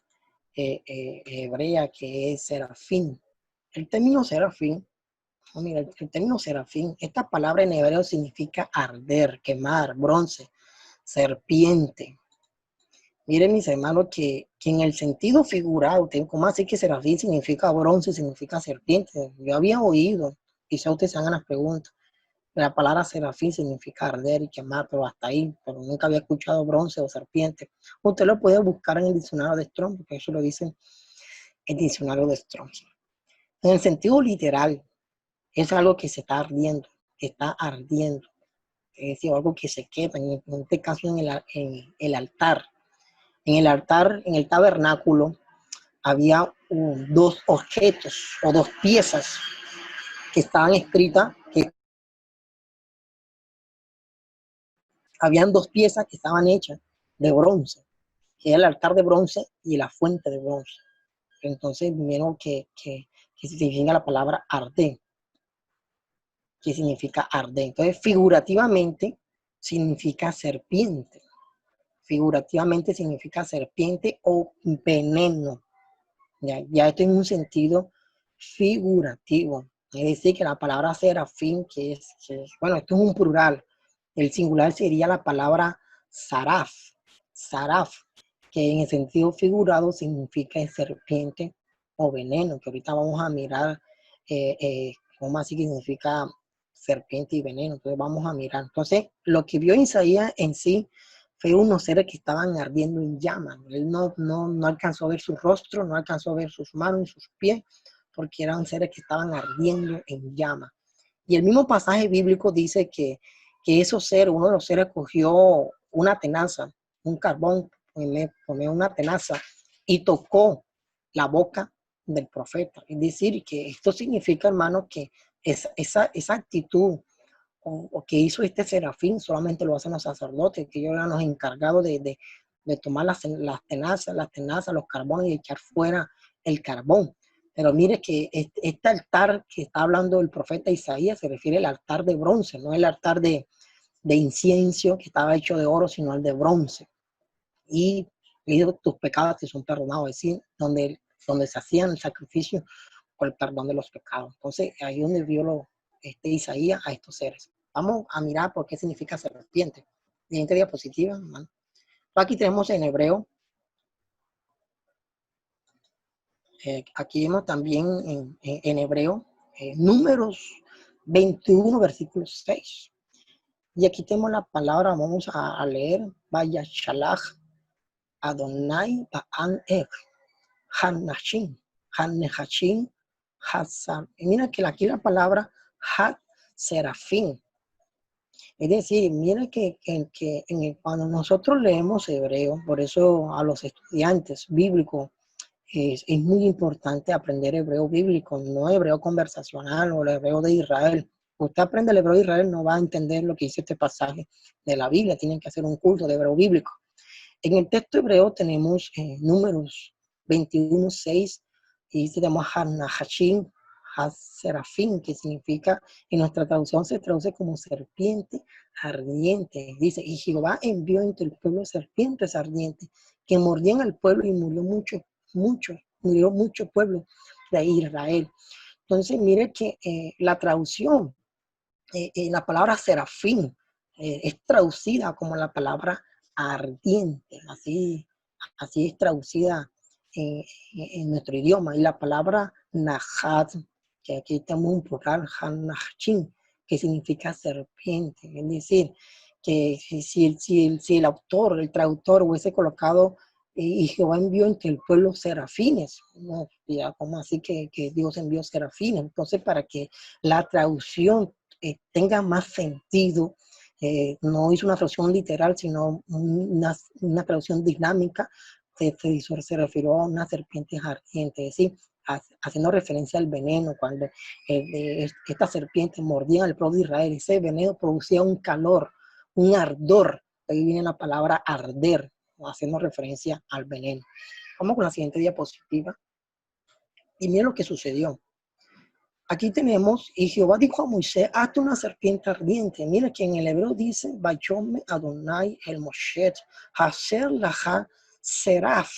hebrea que es serafín. El término serafín, mira, el término serafín, esta palabra en hebreo significa arder, quemar, bronce, serpiente. Miren, mis hermanos, que en el sentido figurado, ¿cómo así que serafín significa bronce, significa serpiente? Yo había oído, quizá ustedes se hagan las preguntas. La palabra serafín significa arder y quemar, pero hasta ahí, pero nunca había escuchado bronce o serpiente. Usted lo puede buscar en el diccionario de Strong, porque eso lo dice el diccionario de Strong. En el sentido literal, es algo que se está ardiendo, que está ardiendo. Es decir, algo que se quema, en este caso en el altar. En el altar, en el tabernáculo, había dos objetos o dos piezas que estaban escritas, que habían dos piezas que estaban hechas de bronce, que era el altar de bronce y la fuente de bronce. Entonces, vieron que significa la palabra arder, que significa arder. Entonces, figurativamente significa serpiente. Figurativamente significa serpiente o veneno. Ya esto en un sentido figurativo. Es decir, que la palabra serafín, bueno, esto es un plural. El singular sería la palabra saraf. Saraf, que en el sentido figurado significa serpiente o veneno, que ahorita vamos a mirar cómo así significa serpiente y veneno. Entonces vamos a mirar. Entonces, lo que vio Isaías en sí fue unos seres que estaban ardiendo en llamas. Él no alcanzó a ver su rostro, no alcanzó a ver sus manos y sus pies, porque eran seres que estaban ardiendo en llamas. Y el mismo pasaje bíblico dice que esos seres, uno de los seres cogió una tenaza, un carbón, pone una tenaza y tocó la boca del profeta. Es decir, que esto significa, hermano, que esa actitud o que hizo este serafín solamente lo hacen los sacerdotes, que ellos eran los encargados de tomar las tenazas, los carbones y echar fuera el carbón. Pero mire que este altar que está hablando el profeta Isaías se refiere al altar de bronce, no el altar de incienso que estaba hecho de oro, sino el de bronce. Y tus pecados te son perdonados, es decir, donde se hacían el sacrificio por el perdón de los pecados. Entonces, ahí es donde vio Isaías a estos seres. Vamos a mirar por qué significa serpiente. Siguiente diapositiva, hermano. Aquí tenemos en hebreo. Aquí vemos también en hebreo Números 21, versículo 6. Y aquí tenemos la palabra, vamos a leer, Vaya Shalach Adonai Ba'an Ek, Hanashim, Hanehashim, Hatzar. Y mira que aquí la palabra Hat Serafín. Es decir, mira que cuando nosotros leemos hebreo, por eso a los estudiantes bíblicos es muy importante aprender hebreo bíblico, no hebreo conversacional o el hebreo de Israel. Usted aprende el hebreo de Israel, no va a entender lo que dice este pasaje de la Biblia, tienen que hacer un curso de hebreo bíblico. En el texto hebreo tenemos Números 21:6 y dice, tenemos Hanahashim, serafín, que significa, en nuestra traducción se traduce como serpiente ardiente. Dice, y Jehová envió entre el pueblo serpientes ardientes que mordían al pueblo y murió mucho pueblo de Israel. Entonces, mire que la traducción, la palabra serafín es traducida como la palabra ardiente, así es traducida en nuestro idioma. Y la palabra Nahat, que aquí tenemos un plural, Hanachin, que significa serpiente. Es decir, que si el autor, el traductor hubiese colocado y Jehová envió entre el pueblo serafines, no, ya como así que Dios envió serafines. Entonces, para que la traducción tenga más sentido, no hizo una traducción literal, sino una traducción dinámica, se refirió a una serpiente ardiente, es decir, haciendo referencia al veneno, cuando esta serpiente mordía al pueblo de Israel, ese veneno producía un calor, un ardor, ahí viene la palabra arder, haciendo referencia al veneno. Vamos con la siguiente diapositiva. Y miren lo que sucedió. Aquí tenemos, y Jehová dijo a Moisés, hazte una serpiente ardiente. Mira que en el hebreo dice, Vayome Adonai el Moshet, Hacer laha seraf.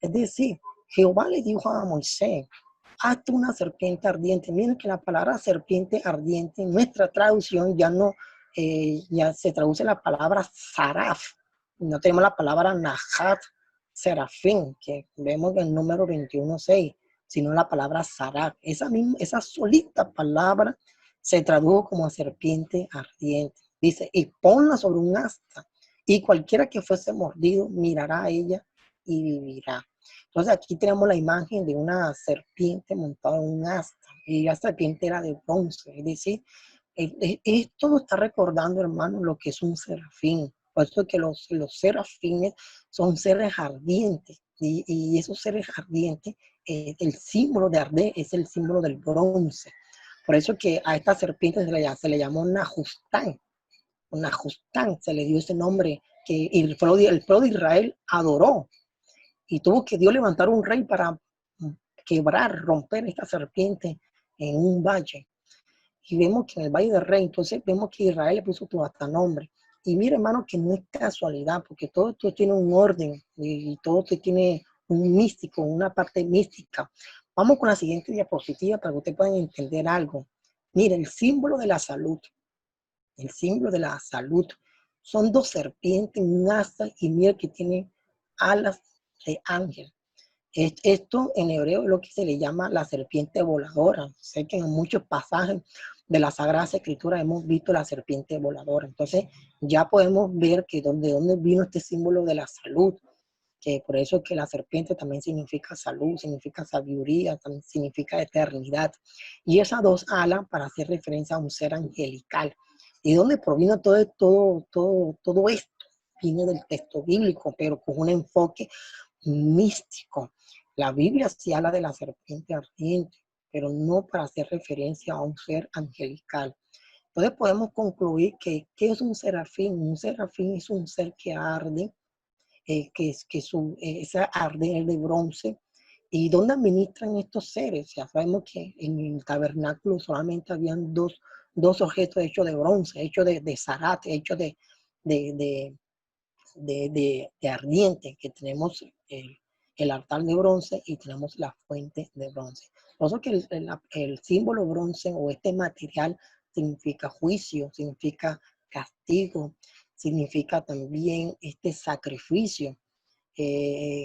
Es decir, Jehová le dijo a Moisés, hazte una serpiente ardiente. Miren que la palabra serpiente ardiente, en nuestra traducción ya se traduce la palabra saraf. No tenemos la palabra nahat, serafín, que vemos en el número 21.6, sino la palabra saraf. Esa solita palabra se tradujo como serpiente ardiente. Dice, y ponla sobre un asta, y cualquiera que fuese mordido mirará a ella y vivirá. Entonces aquí tenemos la imagen de una serpiente montada en un asta, y la serpiente era de bronce, es decir, esto nos está recordando, hermano, lo que es un serafín. Por eso que los serafines son seres ardientes, y esos seres ardientes, el símbolo de arder es el símbolo del bronce. Por eso que a esta serpiente se le llamó Najustán. Najustán se le dio ese nombre que el pueblo de Israel adoró. Y tuvo que Dios levantar un rey para quebrar, romper esta serpiente en un valle. Y vemos que en el Valle del Rey, entonces vemos que Israel le puso hasta nombre. Y mira, hermano, que no es casualidad, porque todo esto tiene un orden y todo esto tiene un místico, una parte mística. Vamos con la siguiente diapositiva para que ustedes puedan entender algo. Mira, el símbolo de la salud. El símbolo de la salud son dos serpientes, un asta, y mira que tiene alas de ángel. Esto en hebreo es lo que se le llama la serpiente voladora. Sé que en muchos pasajes de la Sagrada Escritura hemos visto la serpiente voladora. Entonces ya podemos ver que de dónde vino este símbolo de la salud, que por eso es que la serpiente también significa salud, significa sabiduría, también significa eternidad. Y esas dos alas para hacer referencia a un ser angelical. ¿Y dónde provino todo esto? Viene del texto bíblico, pero con un enfoque místico. La Biblia sí habla de la serpiente ardiente, pero no para hacer referencia a un ser angelical. Entonces podemos concluir que ¿qué es un serafín? Un serafín es un ser que arde, esa arde es de bronce. ¿Y dónde administran estos seres? Ya sabemos que en el tabernáculo solamente habían dos objetos hechos de bronce, hechos de zarate, hechos de ardiente, que tenemos el altar de bronce y tenemos la fuente de bronce. Por eso que el símbolo bronce o este material significa juicio, significa castigo, significa también este sacrificio.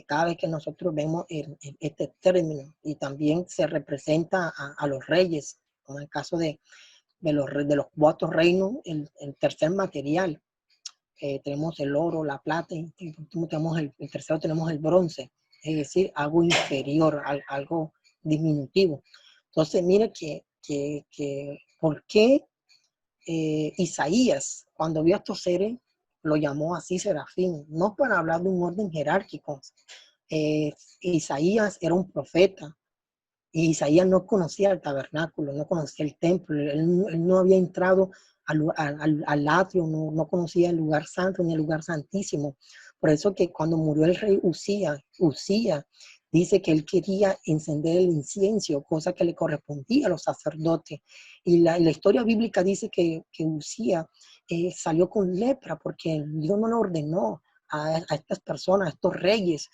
Cada vez que nosotros vemos este término, y también se representa a los reyes, como en el caso de los cuatro reinos, el tercer material. Tenemos el oro, la plata, y tenemos el tercero tenemos el bronce, es decir, algo inferior, algo diminutivo. Entonces, mire ¿por qué Isaías, cuando vio a estos seres, lo llamó así serafín? No para hablar de un orden jerárquico. Isaías era un profeta, y Isaías no conocía el tabernáculo, no conocía el templo, él no había entrado al atrio, no conocía el lugar santo ni el lugar santísimo. Por eso que cuando murió el rey Usías dice que él quería encender el incienso, cosa que le correspondía a los sacerdotes. Y la historia bíblica dice que Usías salió con lepra porque Dios no le ordenó a estas personas, a estos reyes,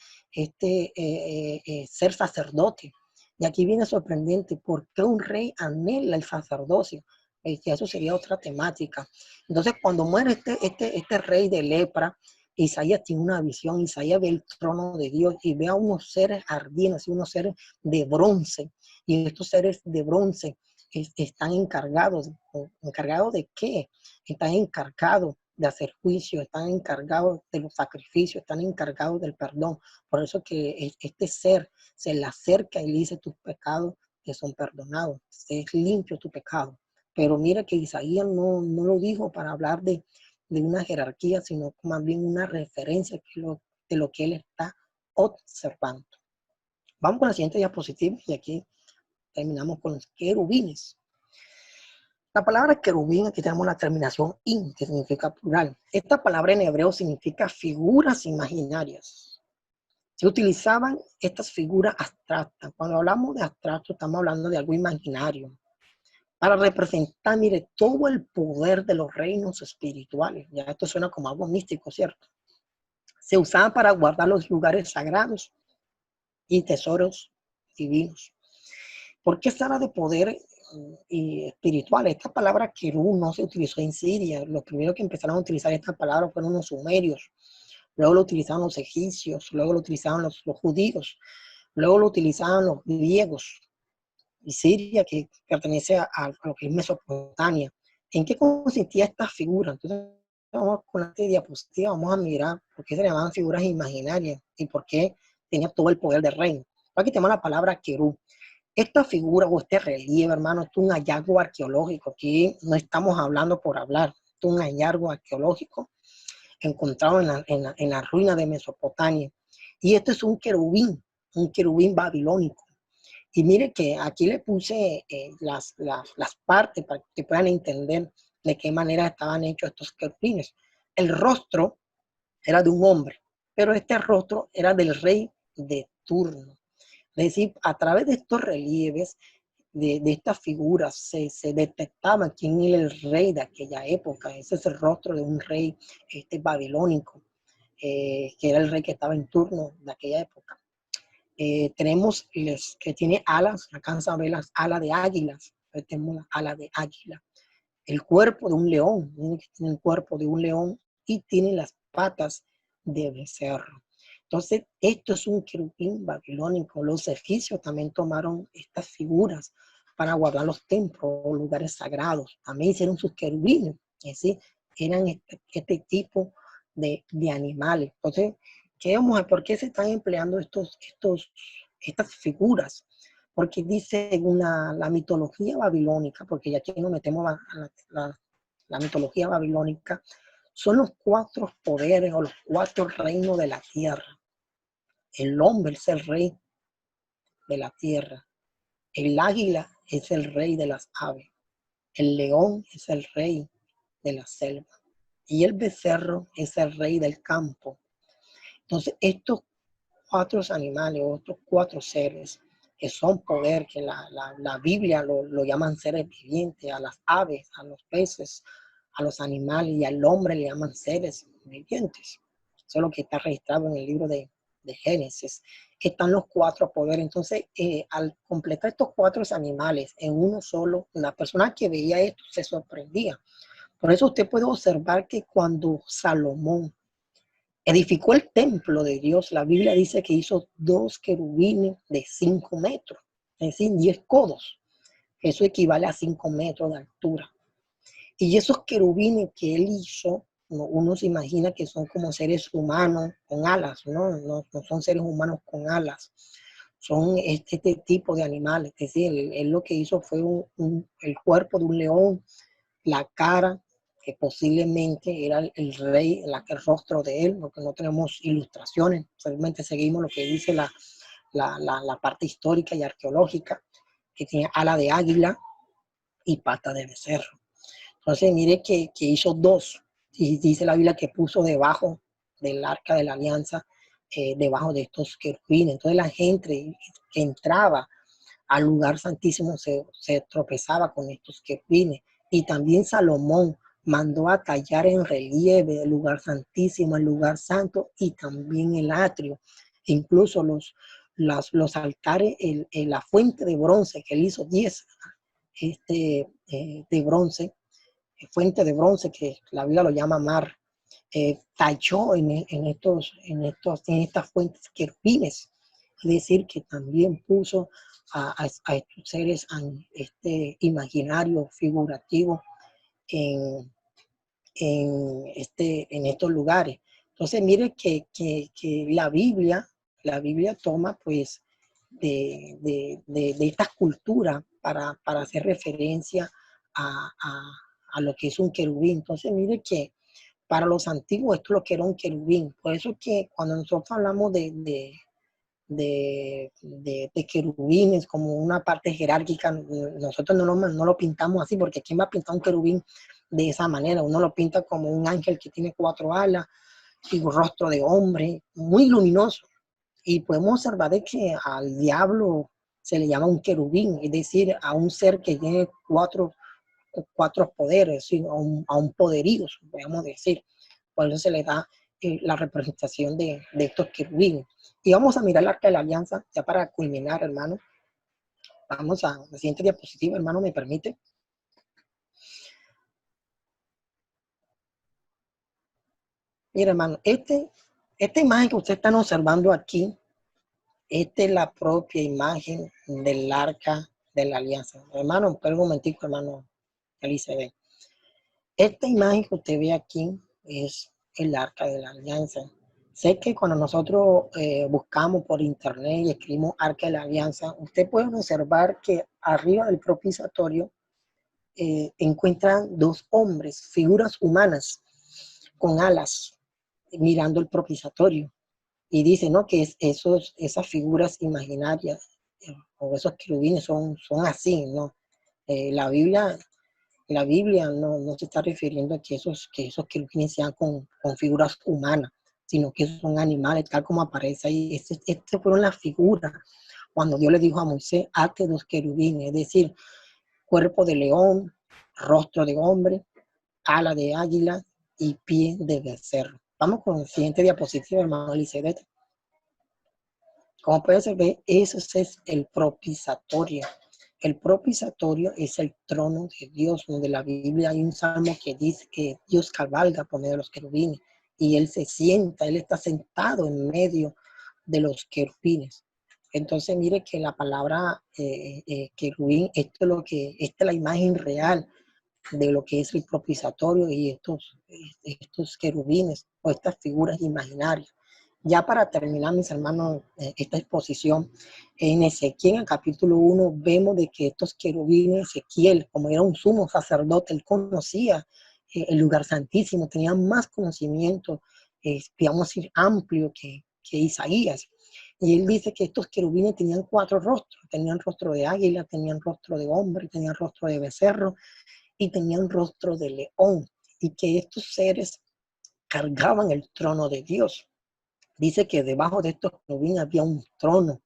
ser sacerdote. Y aquí viene sorprendente, ¿por qué un rey anhela el sacerdocio? Que eso sería otra temática. Entonces, cuando muere este rey de lepra, Isaías tiene una visión. Isaías ve el trono de Dios y ve a unos seres ardientes, unos seres de bronce. Y estos seres de bronce están encargados. ¿Encargados de qué? Están encargados de hacer juicio, están encargados de los sacrificios, están encargados del perdón. Por eso que este ser se le acerca y le dice: tus pecados te son perdonados, es limpio tu pecado. Pero mira que Isaías no lo dijo para hablar de una jerarquía, sino más bien una referencia de lo que él está observando. Vamos con la siguiente diapositiva y aquí terminamos con los querubines. La palabra querubín, aquí tenemos la terminación in, que significa plural. Esta palabra en hebreo significa figuras imaginarias. Se utilizaban estas figuras abstractas. Cuando hablamos de abstracto, estamos hablando de algo imaginario, para representar, mire, todo el poder de los reinos espirituales. Ya esto suena como algo místico, ¿cierto? Se usaba para guardar los lugares sagrados y tesoros divinos. ¿Por qué se habla de poder espiritual? Esta palabra querú no se utilizó en Siria. Los primeros que empezaron a utilizar esta palabra fueron los sumerios. Luego lo utilizaban los egipcios. Luego lo utilizaban los judíos. Luego lo utilizaban los griegos. Y Siria, que pertenece a lo que es Mesopotamia. ¿En qué consistía esta figura? Entonces, vamos con la diapositiva, vamos a mirar por qué se llamaban figuras imaginarias y por qué tenía todo el poder del reino. Aquí tenemos la palabra querú. Esta figura o este relieve, hermano, es un hallazgo arqueológico. Aquí no estamos hablando por hablar. Es un hallazgo arqueológico encontrado en la ruina de Mesopotamia. Y este es un querubín babilónico. Y mire que aquí le puse las partes para que puedan entender de qué manera estaban hechos estos querubines. El rostro era de un hombre, pero este rostro era del rey de turno. Es decir, a través de estos relieves, de estas figuras, se detectaba quién era el rey de aquella época. Ese es el rostro de un rey babilónico, que era el rey que estaba en turno de aquella época. Tenemos que tiene alas, alcanza a ver las alas de águilas. Tenemos las alas de águila. El cuerpo de un león, tiene el cuerpo de un león y tiene las patas de becerro. Entonces, esto es un querubín babilónico. Los egipcios también tomaron estas figuras para guardar los templos o lugares sagrados. También hicieron sus querubines, es decir, eran este tipo de animales. Entonces, ¿por qué se están empleando estas figuras? Porque dice la mitología babilónica, porque ya aquí nos metemos a la mitología babilónica, son los 4 poderes o los 4 reinos de la tierra. El hombre es el rey de la tierra. El águila es el rey de las aves. El león es el rey de la selva. Y el becerro es el rey del campo. Entonces, estos 4 animales, otros 4 seres, que son poder, que la Biblia lo llaman seres vivientes, a las aves, a los peces, a los animales y al hombre le llaman seres vivientes. Eso es lo que está registrado en el libro de Génesis. Están los 4 poderes. Entonces, al completar estos 4 animales en uno solo, la persona que veía esto se sorprendía. Por eso usted puede observar que cuando Salomón edificó el templo de Dios, la Biblia dice que hizo 2 querubines de 5 metros, es decir, 10 codos. Eso equivale a 5 metros de altura. Y esos querubines que él hizo, uno se imagina que son como seres humanos con alas, ¿no? No son seres humanos con alas. Son este tipo de animales. Es decir, él lo que hizo fue el cuerpo de un león, la cara, que posiblemente era el rey, el rostro de él, porque no tenemos ilustraciones, solamente seguimos lo que dice la parte histórica y arqueológica, que tiene ala de águila y pata de becerro. Entonces, mire que hizo 2, y dice la Biblia que puso debajo del arca de la alianza debajo de estos querubines. Entonces la gente que entraba al lugar santísimo se tropezaba con estos querubines. Y también Salomón mandó a tallar en relieve el lugar santísimo, el lugar santo y también el atrio. Incluso los altares, la fuente de bronce que él hizo 10 de bronce, fuente de bronce que la Biblia lo llama mar, talló en estas fuentes querubines. Es decir, que también puso a estos seres imaginarios, figurativos, en, en estos lugares. Entonces, mire que la Biblia toma pues de estas culturas para hacer referencia a lo que es un querubín. Entonces, mire que para los antiguos esto es lo que era un querubín. Por eso es que cuando nosotros hablamos de querubines como una parte jerárquica, nosotros no lo pintamos así, porque ¿quién va a pintar un querubín de esa manera? Uno lo pinta como un ángel que tiene 4 alas y un rostro de hombre, muy luminoso. Y podemos observar de que al diablo se le llama un querubín, es decir, a un ser que tiene cuatro poderes, ¿sí? A un poderío, podemos decir. Por eso se le da la representación de estos querubines. Y vamos a mirar el arca de la alianza, ya para culminar, hermano. Vamos a la siguiente diapositiva, hermano, ¿me permite? Mira, hermano, esta imagen que ustedes están observando aquí, esta es la propia imagen del arca de la alianza. Hermano, espera un momentico, hermano Elizabeth. Esta imagen que usted ve aquí es el arca de la alianza. Sé que cuando nosotros buscamos por internet y escribimos arca de la alianza, usted puede observar que arriba del propiciatorio encuentran 2 hombres, figuras humanas con alas, mirando el propiciatorio. Y dice, ¿no? Que esas figuras imaginarias o esos querubines son así, ¿no? Eh, la Biblia la Biblia no se está refiriendo a que esos querubines sean con figuras humanas, sino que son animales, tal como aparece ahí. Estas fueron las figuras cuando Dios le dijo a Moisés, hazte 2 querubines, es decir, cuerpo de león, rostro de hombre, ala de águila y pie de becerro. Vamos con la siguiente diapositiva, hermano Elizabeth. Como puede ver, eso es el propiciatorio. El propiciatorio es el trono de Dios, donde la Biblia hay un salmo que dice que Dios cabalga por medio de los querubines y Él se sienta, Él está sentado en medio de los querubines. Entonces mire que la palabra querubín, esta es la imagen real de lo que es el propiciatorio y estos querubines o estas figuras imaginarias. Ya para terminar, mis hermanos, esta exposición, en Ezequiel, en el capítulo 1, vemos de que estos querubines, Ezequiel, como era un sumo sacerdote, él conocía el lugar santísimo, tenía más conocimiento, digamos decir, amplio que Isaías. Y él dice que estos querubines tenían 4 rostros, tenían rostro de águila, tenían rostro de hombre, tenían rostro de becerro y tenían rostro de león, y que estos seres cargaban el trono de Dios. Dice que debajo de estos querubines había un trono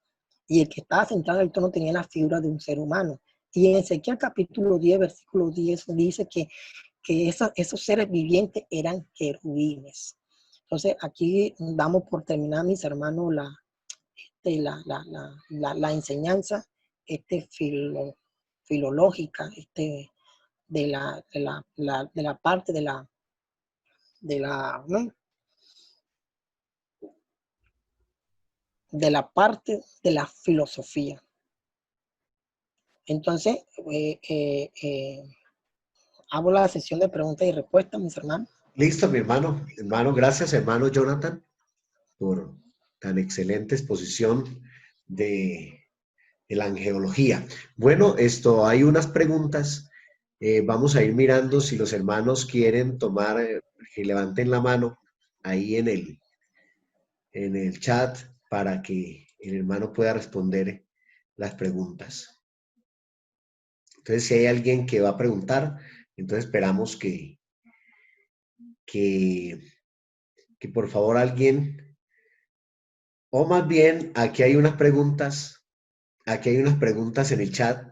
y el que estaba sentado en el trono tenía la figura de un ser humano. Y en Ezequiel capítulo 10, versículo 10, dice que esos seres vivientes eran querubines. Entonces aquí damos por terminar, mis hermanos, la enseñanza filológica, de la parte ¿no? de la parte de la filosofía. Entonces, hago la sesión de preguntas y respuestas, mis hermanos. Listo, mi hermano. Hermano, gracias, hermano Jonathan, por tan excelente exposición de la angeología. Bueno, hay unas preguntas. Vamos a ir mirando si los hermanos quieren tomar, que levanten la mano ahí en el chat para que el hermano pueda responder las preguntas. Entonces, si hay alguien que va a preguntar, entonces esperamos que por favor alguien O más bien, aquí hay unas preguntas en el chat.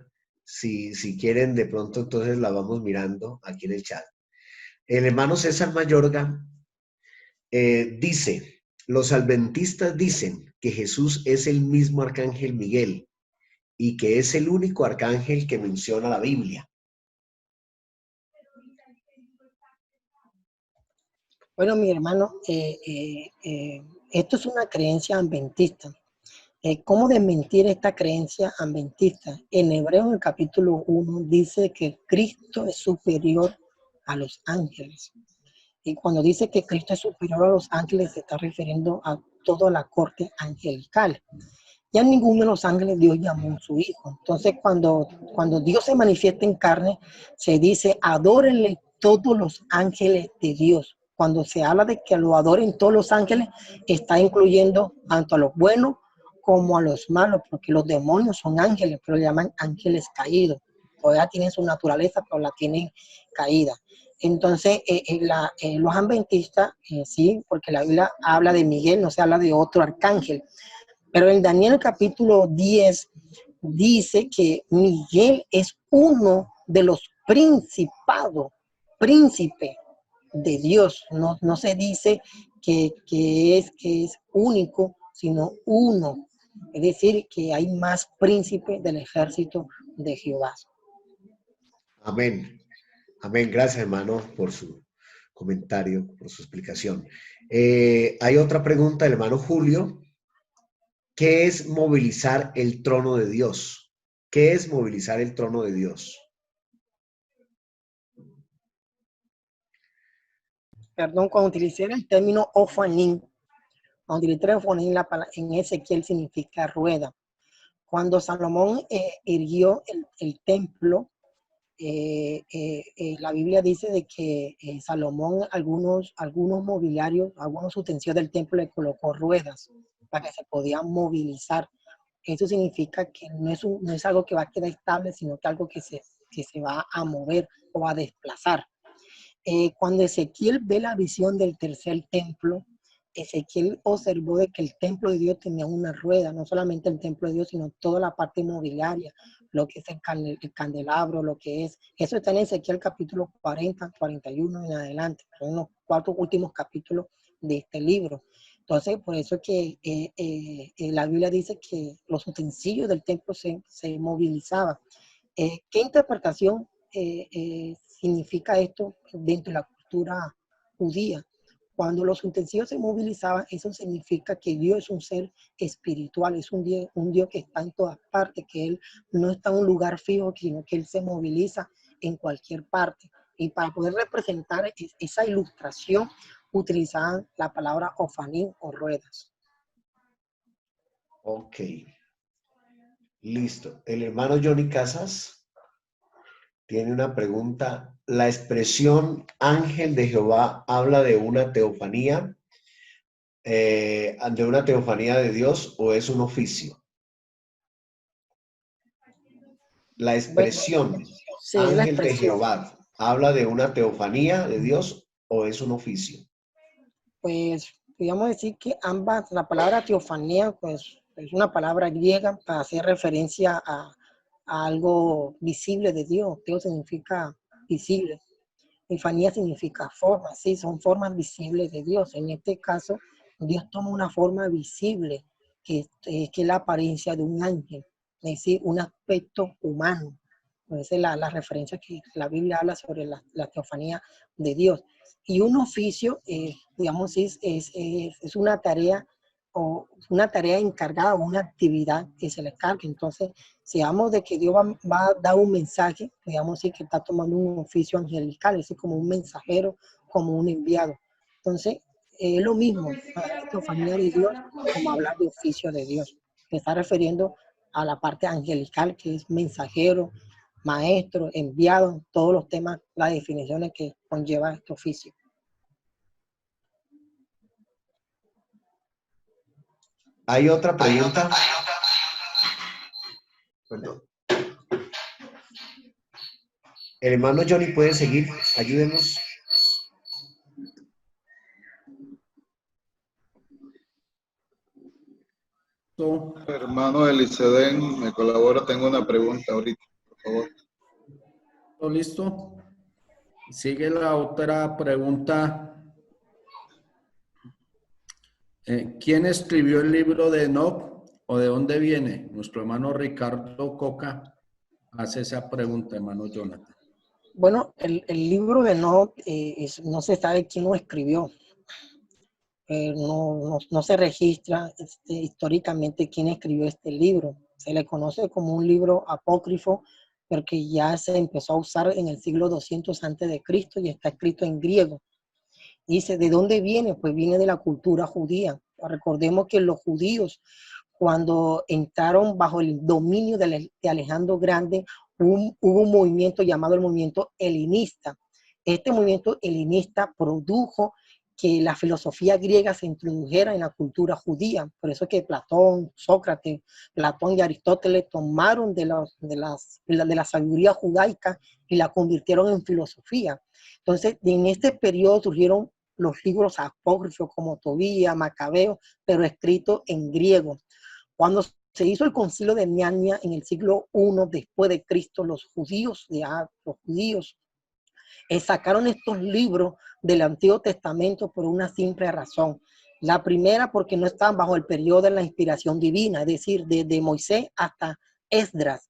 Si quieren, de pronto entonces las vamos mirando aquí en el chat. El hermano César Mayorga dice, los adventistas dicen que Jesús es el mismo arcángel Miguel y que es el único arcángel que menciona la Biblia. Bueno, mi hermano, esto es una creencia adventista. ¿Cómo desmentir esta creencia adventista? En Hebreo, en el capítulo 1, dice que Cristo es superior a los ángeles. Y cuando dice que Cristo es superior a los ángeles, se está refiriendo a toda la corte angelical. Ya ninguno de los ángeles Dios llamó a su hijo. Entonces, cuando Dios se manifiesta en carne, se dice, adórenle todos los ángeles de Dios. Cuando se habla de que lo adoren todos los ángeles, está incluyendo tanto a los buenos como a los malos, porque los demonios son ángeles, pero le llaman ángeles caídos. Todavía tienen su naturaleza, pero la tienen caída. Entonces, los adventistas, sí, porque la Biblia habla de Miguel, no se habla de otro arcángel. Pero en Daniel capítulo 10 dice que Miguel es uno de los principados, príncipe de Dios. No se dice que es único, sino uno. Es decir, que hay más príncipes del ejército de Jehová. Amén. Amén. Gracias, hermano, por su comentario, por su explicación. Hay otra pregunta del hermano Julio. ¿Qué es movilizar el trono de Dios? ¿Qué es movilizar el trono de Dios? Perdón, cuando utilicé el término ofanín, cuando utilicé ofanín en Ezequiel significa rueda. Cuando Salomón erigió el templo, la Biblia dice de que Salomón algunos mobiliarios, algunos utensilios del templo le colocó ruedas para que se podían movilizar. Eso significa que no es algo que va a quedar estable, sino que algo que se va a mover o a desplazar. Cuando Ezequiel ve la visión del tercer templo, Ezequiel observó de que el templo de Dios tenía una rueda, no solamente el templo de Dios, sino toda la parte mobiliaria, lo que es el candelabro, lo que es, eso está en Ezequiel capítulo 40, 41 en adelante, son los 4 últimos capítulos de este libro. Entonces, por eso es que la Biblia dice que los utensilios del templo se movilizaban. ¿Qué interpretación significa esto dentro de la cultura judía? Cuando los utensilios se movilizaban, eso significa que Dios es un ser espiritual, es un Dios que está en todas partes, que Él no está en un lugar fijo, sino que Él se moviliza en cualquier parte. Y para poder representar esa ilustración, utilizaban la palabra ofanín o ruedas. Ok, listo. El hermano Johnny Casas tiene una pregunta. ¿La expresión ángel de Jehová habla de una teofanía de Dios o es un oficio? La Bueno, expresión sí, la ángel de expresión. Jehová habla de una teofanía de Dios o es un oficio. Pues podríamos decir que ambas, la palabra teofanía, pues es una palabra griega para hacer referencia a algo visible de Dios. Teo significa visible. Efanía significa forma, sí, son formas visibles de Dios. En este caso, Dios toma una forma visible, que es la apariencia de un ángel, es decir, un aspecto humano. Esa es la referencia que la Biblia habla sobre la teofanía de Dios. Y un oficio, digamos, es una tarea o una tarea encargada o una actividad que se le carga. Entonces, si hablamos de que Dios va a dar un mensaje, digamos sí que está tomando un oficio angelical, es decir, como un mensajero, como un enviado. Entonces, es lo mismo, la teofanía de Dios, como hablar de oficio de Dios. Se está refiriendo a la parte angelical, que es mensajero, maestro, enviado, todos los temas, las definiciones que conlleva este oficio. ¿Hay otra pregunta? Perdón. El hermano Johnny puede seguir. Ayúdenos. Hermano Eliseden, me colabora, tengo una pregunta ahorita, por favor. ¿Todo listo? Sigue la otra pregunta. ¿Quién escribió el libro de Enoc o de dónde viene? Nuestro hermano Ricardo Coca hace esa pregunta, hermano Jonathan. Bueno, el libro de Enoc no se sabe quién lo escribió. No se registra históricamente quién escribió este libro. Se le conoce como un libro apócrifo porque ya se empezó a usar en el siglo 200 antes de Cristo y está escrito en griego. Dice, ¿de dónde viene? Pues viene de la cultura judía. Recordemos que los judíos, cuando entraron bajo el dominio de Alejandro Grande, hubo un movimiento llamado el movimiento helenista. Este movimiento helenista produjo que la filosofía griega se introdujera en la cultura judía. Por eso es que Platón, Sócrates, Platón y Aristóteles tomaron de la sabiduría judaica y la convirtieron en filosofía. Entonces, en este periodo surgieron los libros apócrifos como Tobías, Macabeo, pero escritos en griego. Cuando se hizo el concilio de Miania en el siglo I después de Cristo, los judíos sacaron estos libros del Antiguo Testamento por una simple razón. La primera, porque no estaban bajo el periodo de la inspiración divina, es decir, desde Moisés hasta Esdras,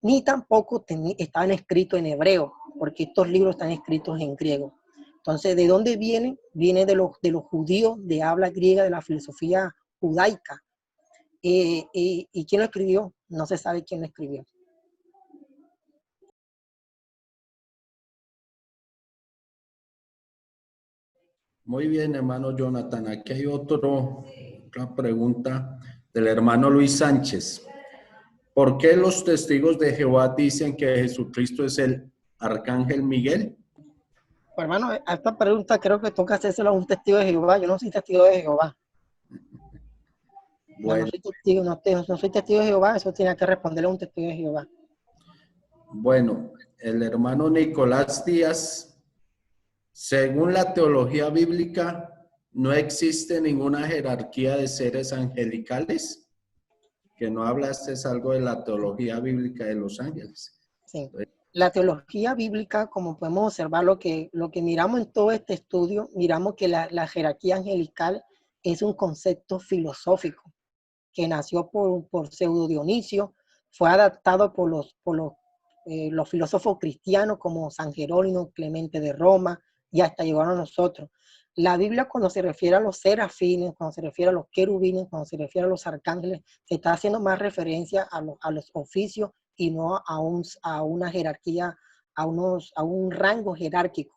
ni tampoco estaban escritos en hebreo, porque estos libros están escritos en griego. Entonces, ¿de dónde viene? Viene de los judíos de habla griega, de la filosofía judaica. ¿Y quién lo escribió? No se sabe quién lo escribió. Muy bien, hermano Jonathan. Aquí hay otra pregunta del hermano Luis Sánchez. ¿Por qué los testigos de Jehová dicen que Jesucristo es el arcángel Miguel? Pues, hermano, a esta pregunta creo que toca hacérsela a un testigo de Jehová. Yo no soy testigo de Jehová. Bueno, No soy testigo de Jehová, eso tiene que responderle a un testigo de Jehová. bueno, el hermano Nicolás Díaz, según la teología bíblica, no existe ninguna jerarquía de seres angelicales. Que no hablaste algo de la teología bíblica de los ángeles. Sí. La teología bíblica, como podemos observar, lo que miramos en todo este estudio, miramos que la jerarquía angelical es un concepto filosófico que nació por Pseudo Dionisio, fue adaptado por los filósofos cristianos como San Jerónimo, Clemente de Roma, y hasta llegaron a nosotros. La Biblia, cuando se refiere a los serafines, cuando se refiere a los querubines, cuando se refiere a los arcángeles, se está haciendo más referencia a los oficios y no a una jerarquía, a un rango jerárquico.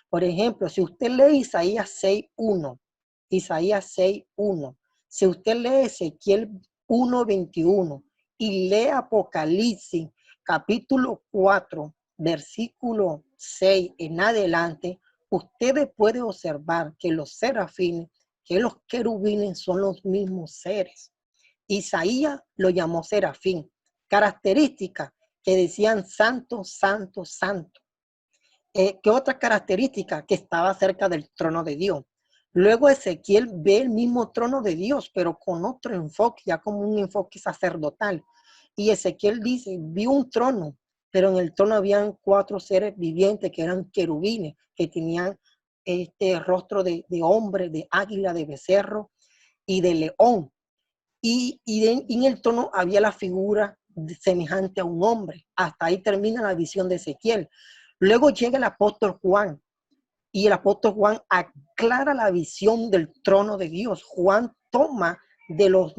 Por ejemplo, si usted lee Isaías 6.1, si usted lee Ezequiel 1.21 y lee Apocalipsis capítulo 4, versículo 6 en adelante, ustedes pueden observar que los serafines, que los querubines son los mismos seres. Isaías lo llamó serafín. Características que decían santo, santo, santo. ¿Qué otra característica? Que estaba cerca del trono de Dios. Luego Ezequiel ve el mismo trono de Dios, pero con otro enfoque, ya como un enfoque sacerdotal. Y Ezequiel dice, vi un trono, pero en el trono habían 4 seres vivientes que eran querubines, que tenían este rostro de hombre, de águila, de becerro y de león. Y en el trono había la figura semejante a un hombre. Hasta ahí termina la visión de Ezequiel. Luego llega el apóstol Juan y el apóstol Juan aclara la visión del trono de Dios. Juan toma de los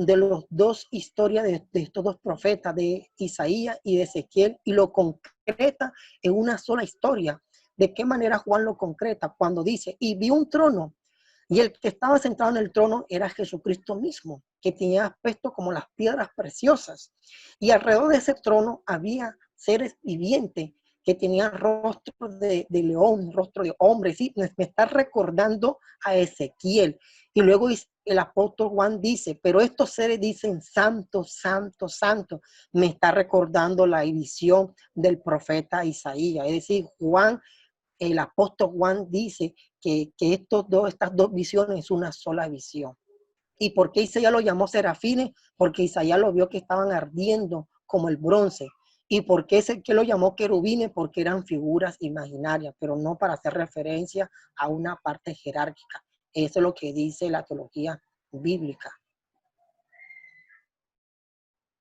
2 historias de estos 2 profetas, de Isaías y de Ezequiel, y lo concreta en una sola historia. ¿De qué manera Juan lo concreta? Cuando dice, y vi un trono, y el que estaba sentado en el trono era Jesucristo mismo, que tenía aspecto como las piedras preciosas. Y alrededor de ese trono había seres vivientes que tenían rostro de león, rostro de hombre. Sí, me está recordando a Ezequiel. Y luego el apóstol Juan dice, pero estos seres dicen santo, santo, santo. Me está recordando la visión del profeta Isaías. Es decir, el apóstol Juan dice que estas dos visiones es una sola visión. ¿Y por qué Isaías lo llamó serafines? Porque Isaías lo vio que estaban ardiendo como el bronce. ¿Y por qué que lo llamó querubines? Porque eran figuras imaginarias, pero no para hacer referencia a una parte jerárquica. Eso es lo que dice la teología bíblica.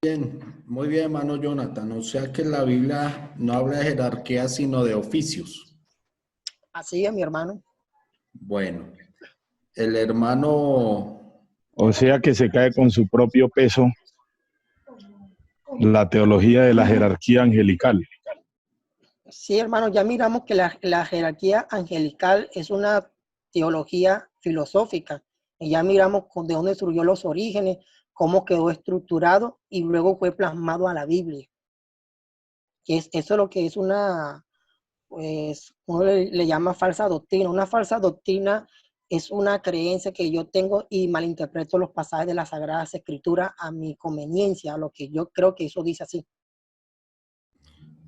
Bien, muy bien, hermano Jonathan. O sea que la Biblia no habla de jerarquía, sino de oficios. Así es, mi hermano. Bueno, el hermano, O sea que se cae con su propio peso la teología de la jerarquía angelical. Sí, hermano, ya miramos que la jerarquía angelical es una teología filosófica. Y ya miramos de dónde surgió los orígenes, cómo quedó estructurado y luego fue plasmado a la Biblia. Que eso es lo que es una, pues, uno le llama falsa doctrina. Una falsa doctrina es una creencia que yo tengo y malinterpreto los pasajes de las Sagradas Escrituras a mi conveniencia, a lo que yo creo que eso dice así.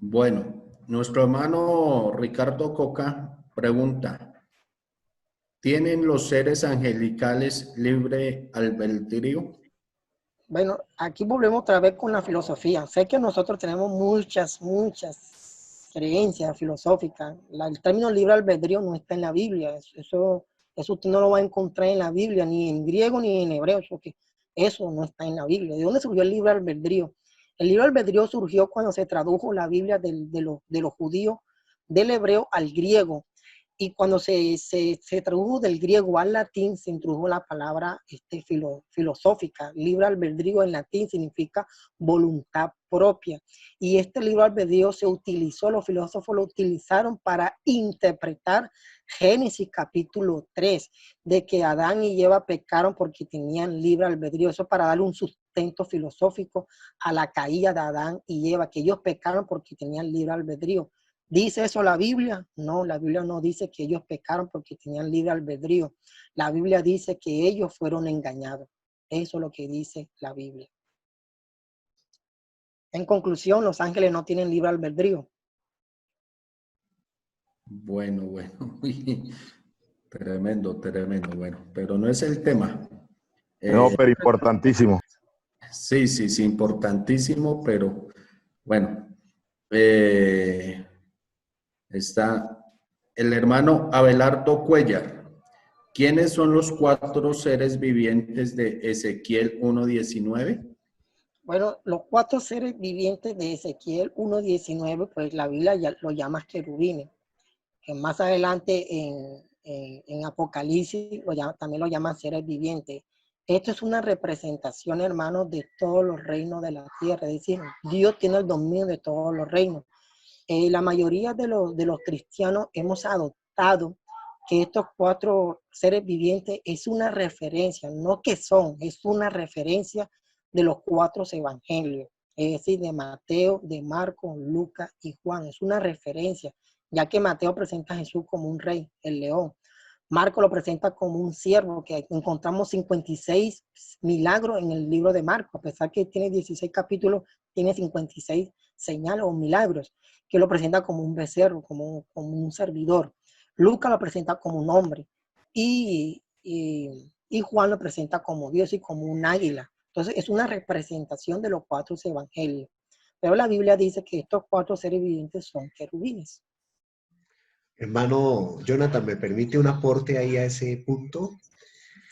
bueno, nuestro hermano Ricardo Coca pregunta, ¿tienen los seres angelicales libre albedrío? Bueno, aquí volvemos otra vez con la filosofía. Sé que nosotros tenemos muchas creencias filosóficas. El término libre albedrío no está en la Biblia. Eso usted no lo va a encontrar en la Biblia, ni en griego ni en hebreo, porque eso no está en la Biblia. ¿De dónde surgió el libre albedrío? El libre albedrío surgió cuando se tradujo la Biblia de los judíos del hebreo al griego. Y cuando se tradujo del griego al latín, se introdujo la palabra filosófica. Libre albedrío en latín significa voluntad propia. Y este libre albedrío se utilizó, los filósofos lo utilizaron para interpretar Génesis capítulo 3, de que Adán y Eva pecaron porque tenían libre albedrío. Eso para darle un sustento filosófico a la caída de Adán y Eva, que ellos pecaron porque tenían libre albedrío. ¿Dice eso la Biblia? No, la Biblia no dice que ellos pecaron porque tenían libre albedrío. La Biblia dice que ellos fueron engañados. Eso es lo que dice la Biblia. En conclusión, los ángeles no tienen libre albedrío. Bueno, uy, tremendo, bueno, pero no es el tema. No, pero importantísimo. Sí, importantísimo, pero bueno, está el hermano Abelardo Cuellar. ¿Quiénes son los 4 seres vivientes de Ezequiel 1:19? Bueno, los 4 seres vivientes de Ezequiel 1:19, pues la Biblia ya lo llama querubines, que más adelante en Apocalipsis también lo llaman seres vivientes. Esto es una representación, hermanos, de todos los reinos de la tierra, es decir, Dios tiene el dominio de todos los reinos. La mayoría de los cristianos hemos adoptado que estos 4 seres vivientes es una referencia, no que son, es una referencia de los 4 evangelios, es decir, de Mateo, de Marcos, Lucas y Juan. Es una referencia, ya que Mateo presenta a Jesús como un rey, el león. Marco lo presenta como un siervo, que encontramos 56 milagros en el libro de Marco, a pesar que tiene 16 capítulos, tiene 56 señales o milagros, que lo presenta como un becerro, como un servidor. Lucas lo presenta como un hombre y Juan lo presenta como Dios y como un águila. Entonces es una representación de los 4 evangelios. Pero la Biblia dice que estos 4 seres vivientes son querubines. Hermano Jonathan, ¿me permite un aporte ahí a ese punto?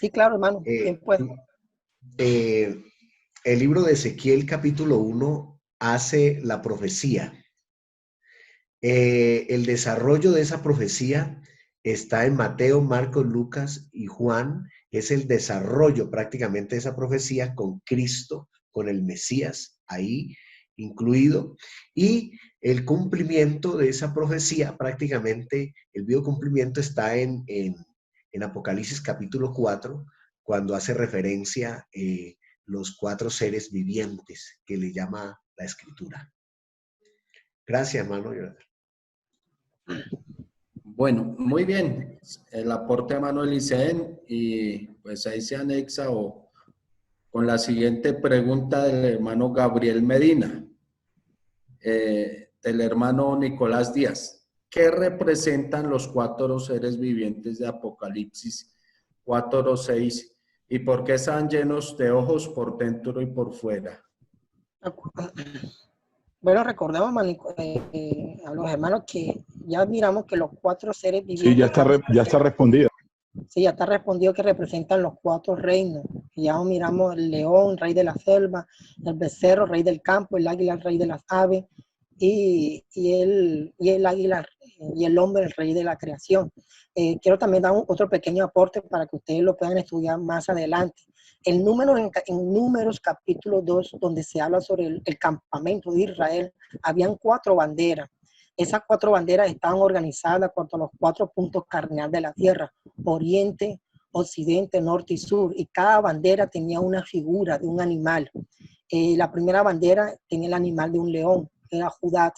Sí, claro, hermano. Bien, pues. El libro de Ezequiel capítulo 1 hace la profecía. El desarrollo de esa profecía está en Mateo, Marcos, Lucas y Juan. Es el desarrollo prácticamente de esa profecía con Cristo, con el Mesías ahí incluido. Y el cumplimiento de esa profecía, prácticamente el biocumplimiento está en Apocalipsis capítulo 4, cuando hace referencia los 4 seres vivientes que le llama la Escritura. Gracias, hermano. Bueno, muy bien. El aporte a Manuel Licen, y pues ahí se anexa con la siguiente pregunta del hermano Gabriel Medina, del hermano Nicolás Díaz. ¿Qué representan los 4 seres vivientes de Apocalipsis 4:6 ¿Y por qué están llenos de ojos por dentro y por fuera? Bueno, recordemos, a los hermanos, que ya miramos que los 4 seres Sí, vivientes, ya está respondida. sí, ya está respondido, que representan los 4 reinos. Ya miramos el león, rey de la selva, el becerro, rey del campo, el águila, el rey de las aves, y el águila y el hombre, el rey de la creación. Quiero también dar otro pequeño aporte para que ustedes lo puedan estudiar más adelante. En Números capítulo 2, donde se habla sobre el campamento de Israel, habían 4 banderas. Esas 4 banderas estaban organizadas cuanto a los 4 puntos cardinales de la tierra: oriente, occidente, norte y sur. Y cada bandera tenía una figura de un animal. La primera bandera tenía el animal de un león, que era Judá.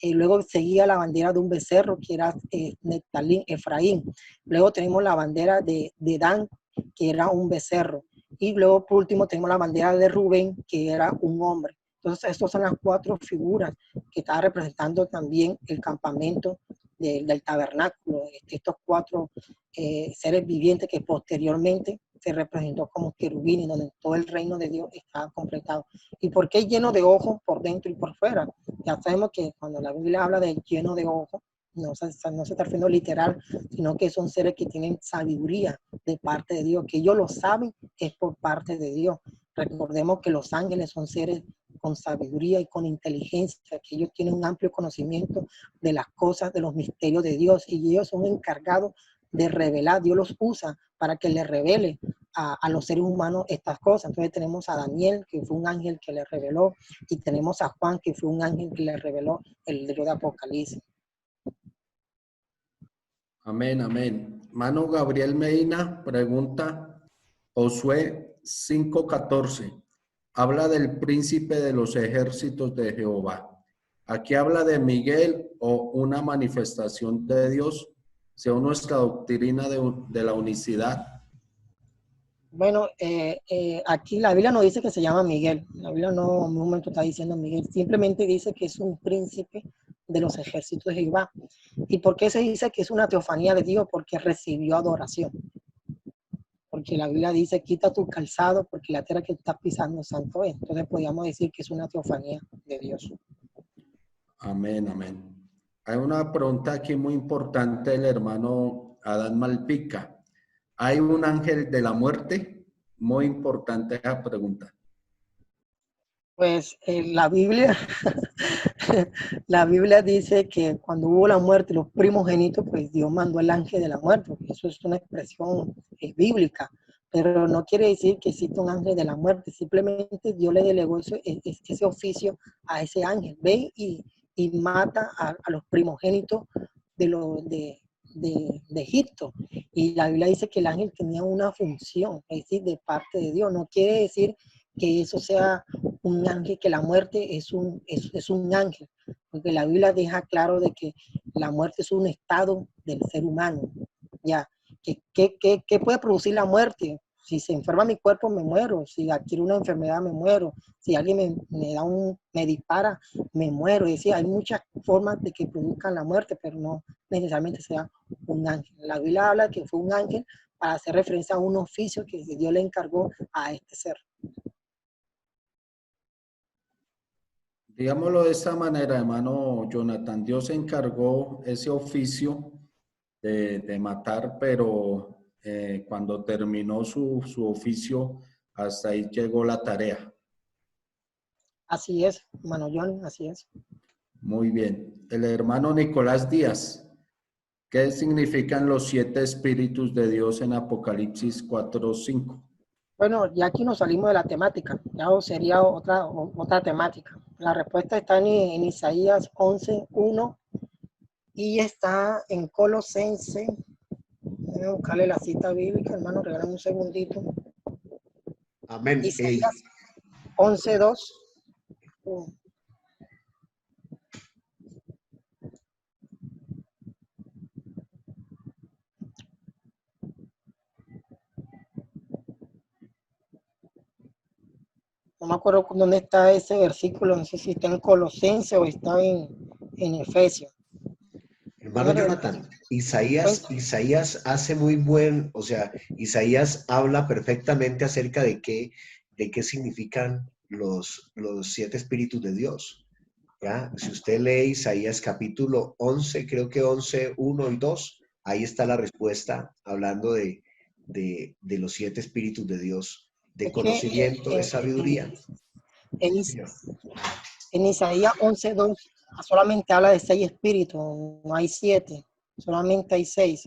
Luego seguía la bandera de un becerro, que era Neftalí, Efraín. Luego tenemos la bandera de Dan, que era un becerro. Y luego, por último, tenemos la bandera de Rubén, que era un hombre. Entonces, estas son las 4 figuras que está representando también el campamento del tabernáculo. Estos 4 seres vivientes que posteriormente se representó como querubines, donde todo el reino de Dios estaba completado. ¿Y por qué lleno de ojos por dentro y por fuera? Ya sabemos que cuando la Biblia habla de lleno de ojos, no se está refiriendo literal, sino que son seres que tienen sabiduría de parte de Dios, que ellos lo saben, es por parte de Dios. Recordemos que los ángeles son seres con sabiduría y con inteligencia, que ellos tienen un amplio conocimiento de las cosas, de los misterios de Dios, y ellos son encargados de revelar. Dios los usa para que les revele a los seres humanos estas cosas. Entonces tenemos a Daniel, que fue un ángel que le reveló, y tenemos a Juan, que fue un ángel que le reveló el libro de Apocalipsis. Amén, amén. Mano Gabriel Medina pregunta, Josué 5:14, habla del príncipe de los ejércitos de Jehová. ¿Aquí habla de Miguel o una manifestación de Dios según nuestra doctrina de la unicidad? Bueno, aquí la Biblia no dice que se llama Miguel. La Biblia no en un momento está diciendo Miguel. Simplemente dice que es un príncipe de los ejércitos de Jehová. ¿Y por qué se dice que es una teofanía de Dios? Porque recibió adoración. Porque la Biblia dice, quita tu calzado porque la tierra que estás pisando santo es. Entonces podríamos decir que es una teofanía de Dios. Amén, amén. Hay una pregunta aquí muy importante del hermano Adán Malpica. ¿Hay un ángel de la muerte? Muy importante esa pregunta. Pues la Biblia, la Biblia dice que cuando hubo la muerte, los primogénitos, pues Dios mandó el ángel de la muerte, porque eso es una expresión bíblica, pero no quiere decir que exista un ángel de la muerte, simplemente Dios le delegó ese oficio a ese ángel. Ve y mata a los primogénitos de Egipto. Y la Biblia dice que el ángel tenía una función, es decir, de parte de Dios. No quiere decir que eso sea un ángel, que la muerte es un ángel, porque la Biblia deja claro de que la muerte es un estado del ser humano. Ya, ¿qué puede producir la muerte? Si se enferma mi cuerpo, me muero. Si adquiero una enfermedad, me muero. Si alguien me dispara, me muero. Es decir, hay muchas formas de que produzcan la muerte, pero no necesariamente sea un ángel. La Biblia habla que fue un ángel para hacer referencia a un oficio que Dios le encargó a este ser. Digámoslo de esta manera, hermano Jonathan, Dios encargó ese oficio de matar, pero cuando terminó su oficio, hasta ahí llegó la tarea. Así es, hermano John, así es. Muy bien. El hermano Nicolás Díaz, ¿qué significan los 7 espíritus de Dios en Apocalipsis 4:5? Bueno, ya aquí nos salimos de la temática, ya sería otra temática. La respuesta está en Isaías 11:1 y está en Colosenses. Voy a buscarle la cita bíblica, hermano, regálame un segundito. Amén. Isaías 11:2. No me acuerdo dónde está ese versículo, no sé si está en Colosenses o está en Efesios. Hermano Jonathan, Isaías hace muy buen, o sea, Isaías habla perfectamente acerca de qué significan los 7 espíritus de Dios. ¿Ya? Si usted lee Isaías capítulo 11, creo que 11, 1 y 2, ahí está la respuesta hablando de los 7 espíritus de Dios, de Es que conocimiento, de sabiduría. en, Señor. en Isaías 11:2 solamente habla de 6 espíritus, no hay 7, solamente hay 6.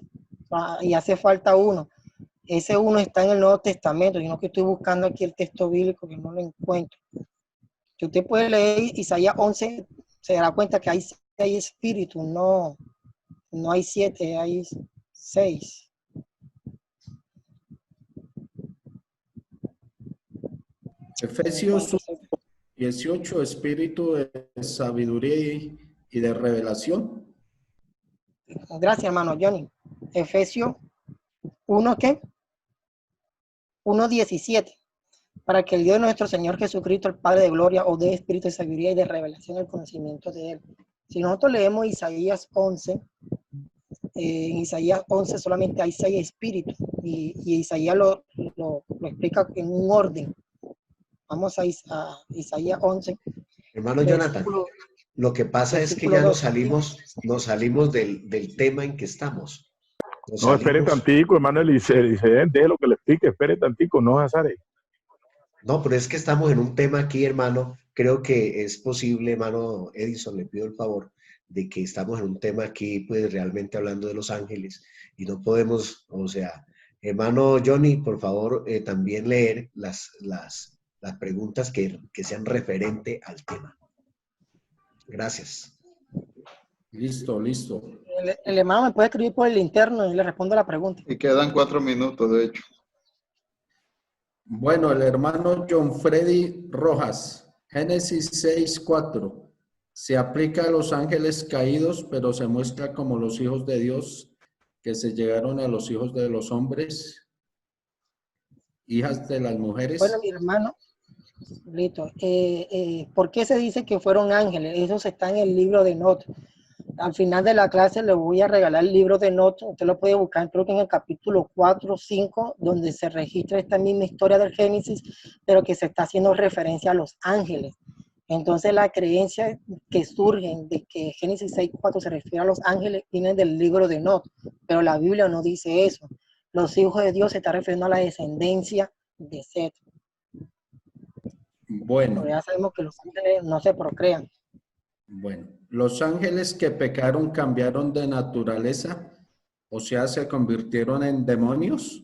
Y hace falta uno. Ese uno está en el Nuevo Testamento, yo no que estoy buscando aquí el texto bíblico que no lo encuentro. Si usted puede leer Isaías 11, se dará cuenta que hay 6 espíritus, no hay 7, hay 6. Efesios 18, espíritu de sabiduría y de revelación. Gracias, hermano Johnny. Efesios 1, ¿qué? 1:17. Para que el Dios de nuestro Señor Jesucristo, el Padre de gloria, os dé espíritu de sabiduría y de revelación el conocimiento de Él. Si nosotros leemos Isaías 11, en Isaías 11 solamente hay 6 espíritus y Isaías lo explica en un orden. Vamos a Isaías 11. Hermano Jonathan, lo que pasa es que ya nos salimos del tema en que estamos. No, espere tantico, hermano Eliseo, deje lo que le explique, espere tantico, no azare. No, pero es que estamos en un tema aquí, hermano. Creo que es posible, hermano Edison, le pido el favor de que estamos en un tema aquí, pues realmente hablando de los ángeles y no podemos, o sea, hermano Johnny, por favor, también leer las preguntas que sean referente al tema. Gracias. Listo. El hermano me puede escribir por el interno y le respondo a la pregunta. Y quedan 4 minutos, de hecho. Bueno, el hermano John Freddy Rojas, Génesis 6:4. Se aplica a los ángeles caídos, pero se muestra como los hijos de Dios que se llegaron a los hijos de los hombres, hijas de las mujeres. Bueno, mi hermano, listo. ¿Por qué se dice que fueron ángeles? Eso está en el libro de Enoch. Al final de la clase le voy a regalar el libro de Enoch. Usted lo puede buscar, creo que en el capítulo 4 o 5, donde se registra esta misma historia del Génesis, pero que se está haciendo referencia a los ángeles. Entonces la creencia que surge de que Génesis 6:4 se refiere a los ángeles viene del libro de Enoch, pero la Biblia no dice eso. Los hijos de Dios se está refiriendo a la descendencia de Seth. Bueno. Pero ya sabemos que los ángeles no se procrean. Bueno, los ángeles que pecaron cambiaron de naturaleza, o sea, se convirtieron en demonios.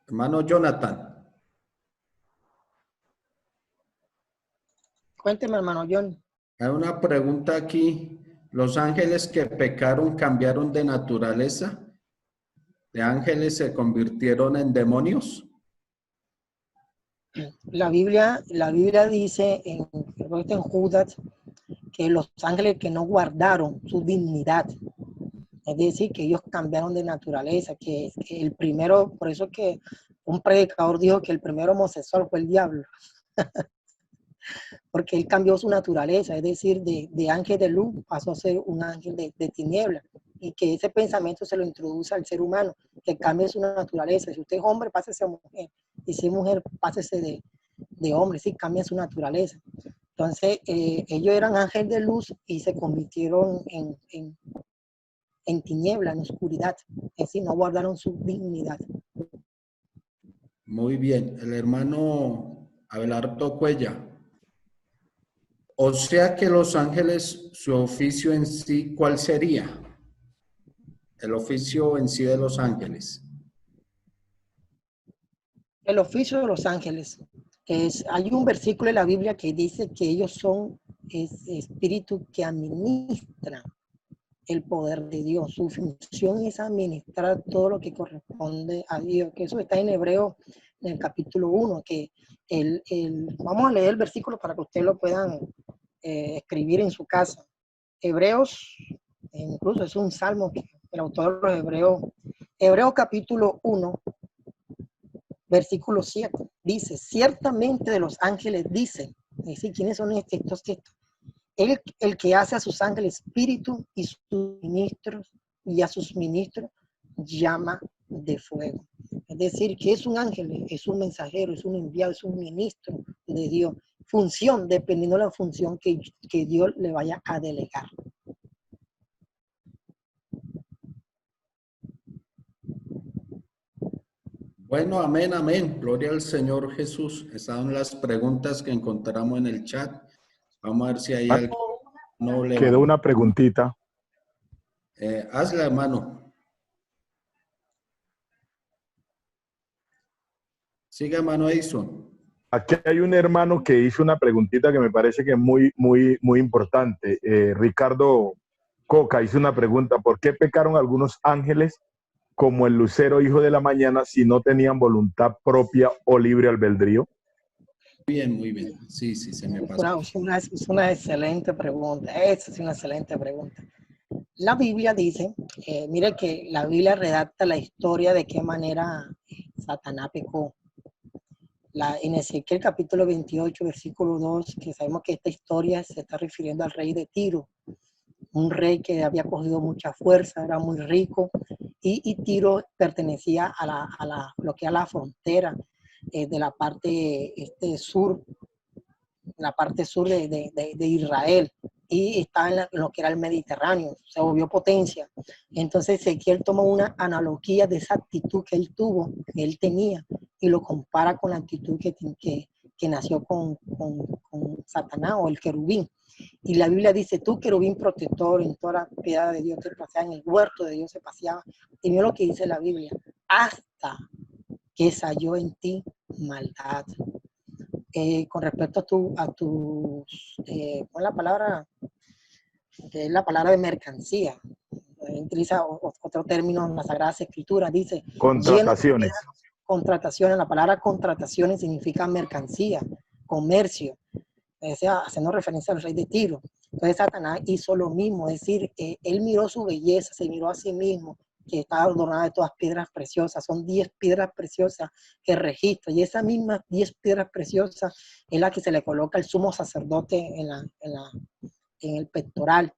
Hermano Jonathan. Cuénteme, hermano John. Hay una pregunta aquí. ¿Los ángeles que pecaron cambiaron de naturaleza? ¿De ángeles se convirtieron en demonios? La Biblia dice en Judas que los ángeles que no guardaron su dignidad, es decir, que ellos cambiaron de naturaleza, que el primero, por eso que un predicador dijo que el primero homosexual fue el diablo, porque él cambió su naturaleza, es decir, de ángel de luz pasó a ser un ángel de tiniebla, y que ese pensamiento se lo introduce al ser humano, que cambie su naturaleza. Si usted es hombre, pásese a mujer, y si es mujer, pásese de hombre, sí, cambia su naturaleza. Entonces, ellos eran ángel de luz y se convirtieron en tiniebla, en oscuridad, es decir, no guardaron su dignidad. Muy bien, el hermano Abelardo Cuella. O sea que los ángeles, su oficio en sí, ¿cuál sería? El oficio en sí de los ángeles. El oficio de los ángeles hay un versículo en la Biblia que dice que ellos son espíritus que administran el poder de Dios. Su función es administrar todo lo que corresponde a Dios, que eso está en Hebreo, en el capítulo 1, que vamos a leer el versículo para que ustedes lo puedan escribir en su casa. Hebreos, incluso es un salmo que el autor de los Hebreos, Hebreos capítulo 1, versículo 7, dice, ciertamente de los ángeles dice, es decir, ¿quiénes son estos? El que hace a sus ángeles espíritu y a sus ministros llama de fuego. Es decir, que es un ángel, es un mensajero, es un enviado, es un ministro de Dios. Función, dependiendo de la función que Dios le vaya a delegar. Bueno, amén, amén. Gloria al Señor Jesús. Esas son las preguntas que encontramos en el chat. Vamos a ver si hay Ah, algo no le quedó una preguntita. hazla, hermano. Siga, hermano Edison. Aquí hay un hermano que hizo una preguntita que me parece que es muy importante. Ricardo Coca hizo una pregunta. ¿Por qué pecaron algunos ángeles como el lucero hijo de la mañana si no tenían voluntad propia o libre albedrío? Muy bien. Sí, se me pasó. Es una excelente pregunta. Esa es una excelente pregunta. La Biblia dice, mire que la Biblia redacta la historia de qué manera Satanás pecó. En Ezequiel capítulo 28, versículo 2, que sabemos que esta historia se está refiriendo al rey de Tiro, un rey que había cogido mucha fuerza, era muy rico, y Tiro pertenecía a lo que es la frontera de la parte sur, la parte sur de Israel, y estaba en lo que era el Mediterráneo, se volvió potencia. Entonces Ezequiel toma una analogía de esa actitud que él tuvo, que él tenía, y lo compara con la actitud que nació con Satanás o el querubín. Y la Biblia dice, tú querubín protector, en toda la piedad de Dios te paseaba, en el huerto de Dios se paseaba. Y mira lo que dice la Biblia, hasta que salió en ti maldad. Con respecto a tu ¿cuál es la palabra? Que es la palabra de mercancía. Utiliza otro término en las Sagradas Escrituras, dice Contrataciones. Contrataciones. La palabra contrataciones significa mercancía, comercio, haciendo referencia al rey de Tiro. Entonces Satanás hizo lo mismo, es decir, él miró su belleza, se miró a sí mismo, que estaba adornada de todas piedras preciosas. Son 10 piedras preciosas que registra, y esas mismas 10 piedras preciosas es la que se le coloca al sumo sacerdote en el pectoral,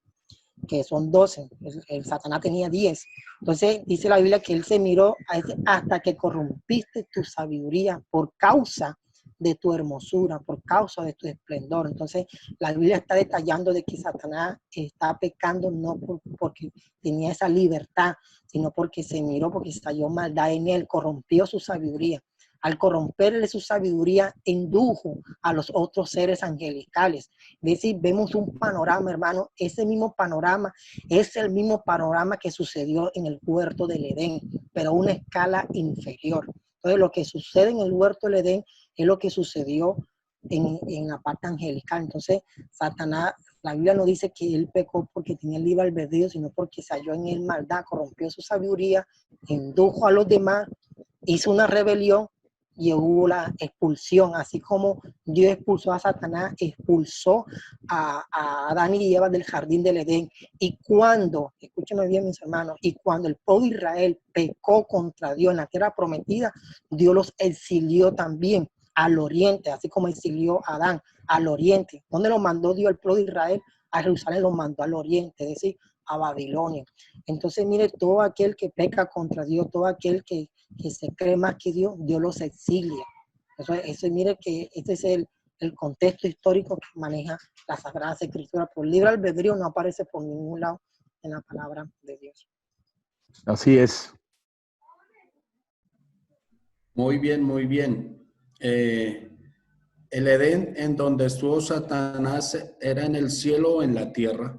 que son 12. El Satanás tenía 10. Entonces dice la Biblia que él se miró hasta que corrompiste tu sabiduría por causa de tu hermosura, por causa de tu esplendor. Entonces la Biblia está detallando de que Satanás está pecando no porque tenía esa libertad, sino porque se miró, porque salió maldad en él, corrompió su sabiduría. Al corromperle su sabiduría, indujo a los otros seres angelicales. Es decir, vemos un panorama, hermano. Ese mismo panorama es el mismo panorama que sucedió en el huerto del Edén, pero a una escala inferior. Entonces, lo que sucede en el huerto del Edén es lo que sucedió en la parte angelical. Entonces, Satanás, la Biblia no dice que él pecó porque tenía el libre albedrío, sino porque se halló en él maldad, corrompió su sabiduría, indujo a los demás, hizo una rebelión y hubo la expulsión. Así como Dios expulsó a Satanás, expulsó a Adán y Eva del jardín del Edén. Y cuando, escúchenme bien mis hermanos, y cuando el pueblo de Israel pecó contra Dios en la tierra prometida, Dios los exilió también al oriente, así como exilió a Adán al oriente. ¿Dónde lo mandó Dios al pueblo de Israel? A Jerusalén lo mandó al oriente, es decir, a Babilonia. Entonces, mire, todo aquel que peca contra Dios, todo aquel que se cree más que Dios, Dios los exilia. Eso mire que este es el contexto histórico que maneja las Sagradas Escrituras. Por libre albedrío no aparece por ningún lado en la palabra de Dios. Así es. Muy bien, muy bien. ¿El Edén en donde estuvo Satanás era en el cielo o en la tierra?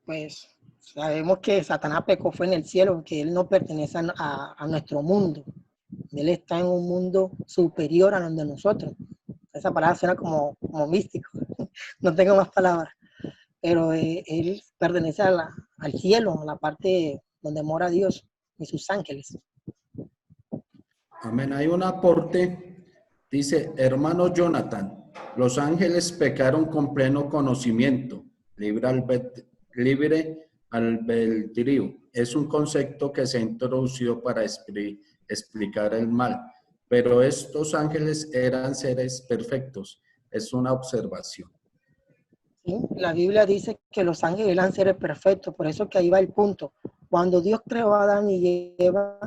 Pues sabemos que Satanás pecó fue en el cielo, que él no pertenece a nuestro mundo. Él está en un mundo superior a donde nosotros. Esa palabra suena como místico. No tengo más palabras. Pero él pertenece al cielo, a la parte donde mora Dios y sus ángeles. Amén. Hay un aporte. Dice, hermano Jonathan, los ángeles pecaron con pleno conocimiento, libre albedrío. Es un concepto que se ha introducido para explicar el mal. pero estos ángeles eran seres perfectos. Es una observación. ¿Sí? La Biblia dice que los ángeles eran seres perfectos, por eso que ahí va el punto. Cuando Dios creó a Adán y Eva,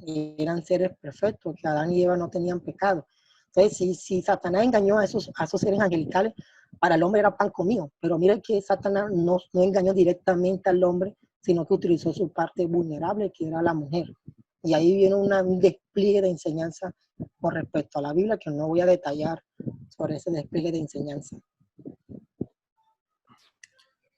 eran seres perfectos, que Adán y Eva no tenían pecado. Entonces, si Satanás engañó a esos seres angelicales, para el hombre era pan comido, pero mire que Satanás no engañó directamente al hombre, sino que utilizó su parte vulnerable, que era la mujer. Y ahí viene un despliegue de enseñanza con respecto a la Biblia, que no voy a detallar sobre ese despliegue de enseñanza.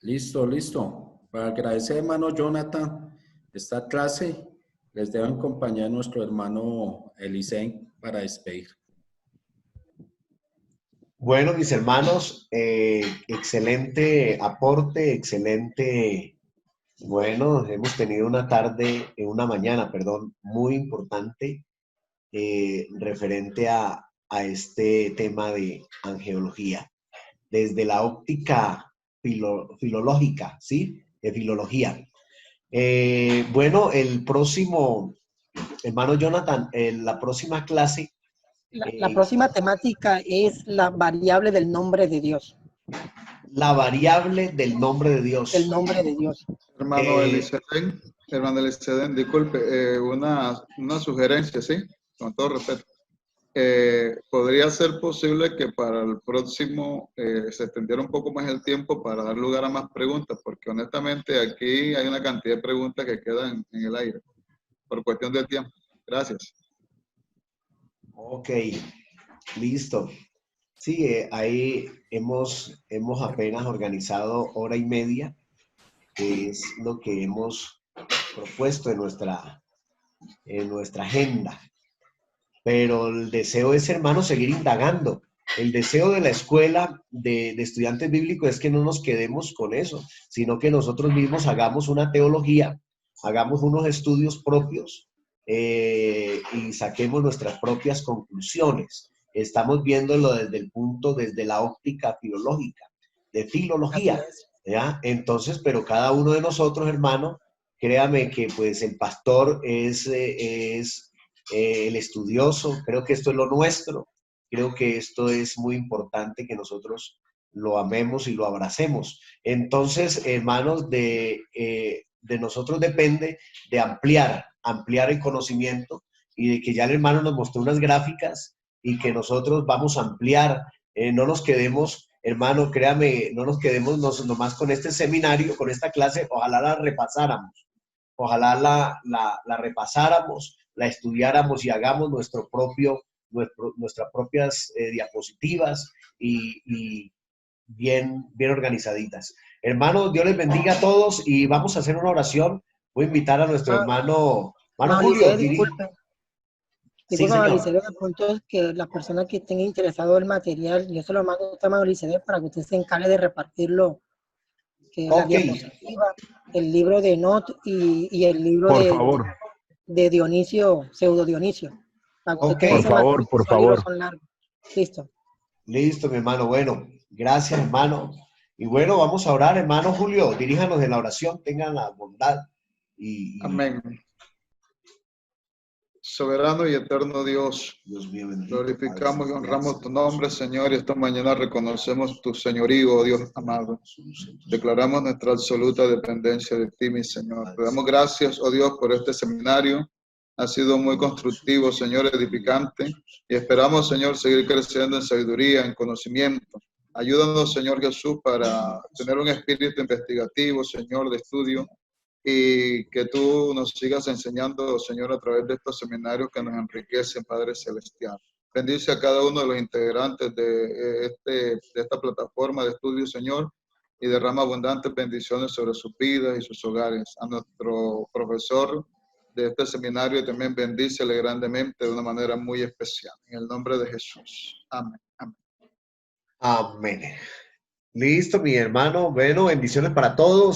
Listo, listo. Para agradecer, hermano Jonathan, esta clase, les debo acompañar a nuestro hermano Elisei para despedir. Bueno, mis hermanos, excelente aporte, excelente. Bueno, hemos tenido una mañana, perdón, muy importante referente a este tema de angeología. Desde la óptica filológica, ¿sí? De filología. Bueno, el próximo, hermano Jonathan, la próxima clase. La próxima temática es la variable del nombre de Dios. La variable del nombre de Dios. El nombre de Dios. Hermano Eliseden, disculpe, una sugerencia, ¿sí? Con todo respeto. ¿Podría ser posible que para el próximo se extendiera un poco más el tiempo para dar lugar a más preguntas? Porque honestamente aquí hay una cantidad de preguntas que quedan en el aire por cuestión del tiempo. Gracias. Ok, listo. Sí, ahí hemos apenas organizado hora y media, que es lo que hemos propuesto en nuestra agenda. Pero el deseo es, hermano, seguir indagando. El deseo de la escuela de estudiantes bíblicos es que no nos quedemos con eso, sino que nosotros mismos hagamos una teología, hagamos unos estudios propios y saquemos nuestras propias conclusiones. Estamos viéndolo desde la óptica filológica, de filología, ¿ya? Entonces, pero cada uno de nosotros, hermano, créame que pues el pastor es el estudioso, creo que esto es lo nuestro, creo que esto es muy importante que nosotros lo amemos y lo abracemos. Entonces, hermanos, de nosotros depende de ampliar el conocimiento y de que ya el hermano nos mostró unas gráficas y que nosotros vamos a ampliar, no nos quedemos, hermano, créame, no nos quedemos nomás con este seminario, con esta clase, ojalá la repasáramos. Ojalá la repasáramos, la estudiáramos y hagamos nuestras propias diapositivas y bien organizaditas. Hermanos, Dios les bendiga a todos y vamos a hacer una oración. Voy a invitar a nuestro hermano Julio. Disculpe, Sí, Mauricio, señor. de pronto es que las personas que estén interesadas en el material, yo se lo mando a usted, Mauricio, para que usted se encargue de repartirlo, que la diapositiva, el libro de Not y el libro Por favor. de Dionisio, Pseudo Dionisio. Por favor. Son largos. Listo. Listo, mi hermano. Bueno, gracias, hermano. Y bueno, vamos a orar, hermano Julio. Diríjanos en la oración, tengan la bondad. Amén. Soberano y eterno Dios, mío, bendito, glorificamos Padre, y honramos tu nombre, Señor, y esta mañana reconocemos tu señorío, oh Dios amado. Declaramos nuestra absoluta dependencia de ti, mi Señor. Te damos gracias, oh Dios, por este seminario. Ha sido muy constructivo, Señor, edificante, y esperamos, Señor, seguir creciendo en sabiduría, en conocimiento. Ayúdanos, Señor Jesús, para tener un espíritu investigativo, Señor, de estudio, y que tú nos sigas enseñando, Señor, a través de estos seminarios que nos enriquecen, Padre Celestial. Bendice a cada uno de los integrantes de esta plataforma de estudio, Señor, y derrama abundantes bendiciones sobre sus vidas y sus hogares. A nuestro profesor de este seminario también bendícele grandemente de una manera muy especial. En el nombre de Jesús. Amén. Amén. Amén. Listo, mi hermano. Bueno, bendiciones para todos.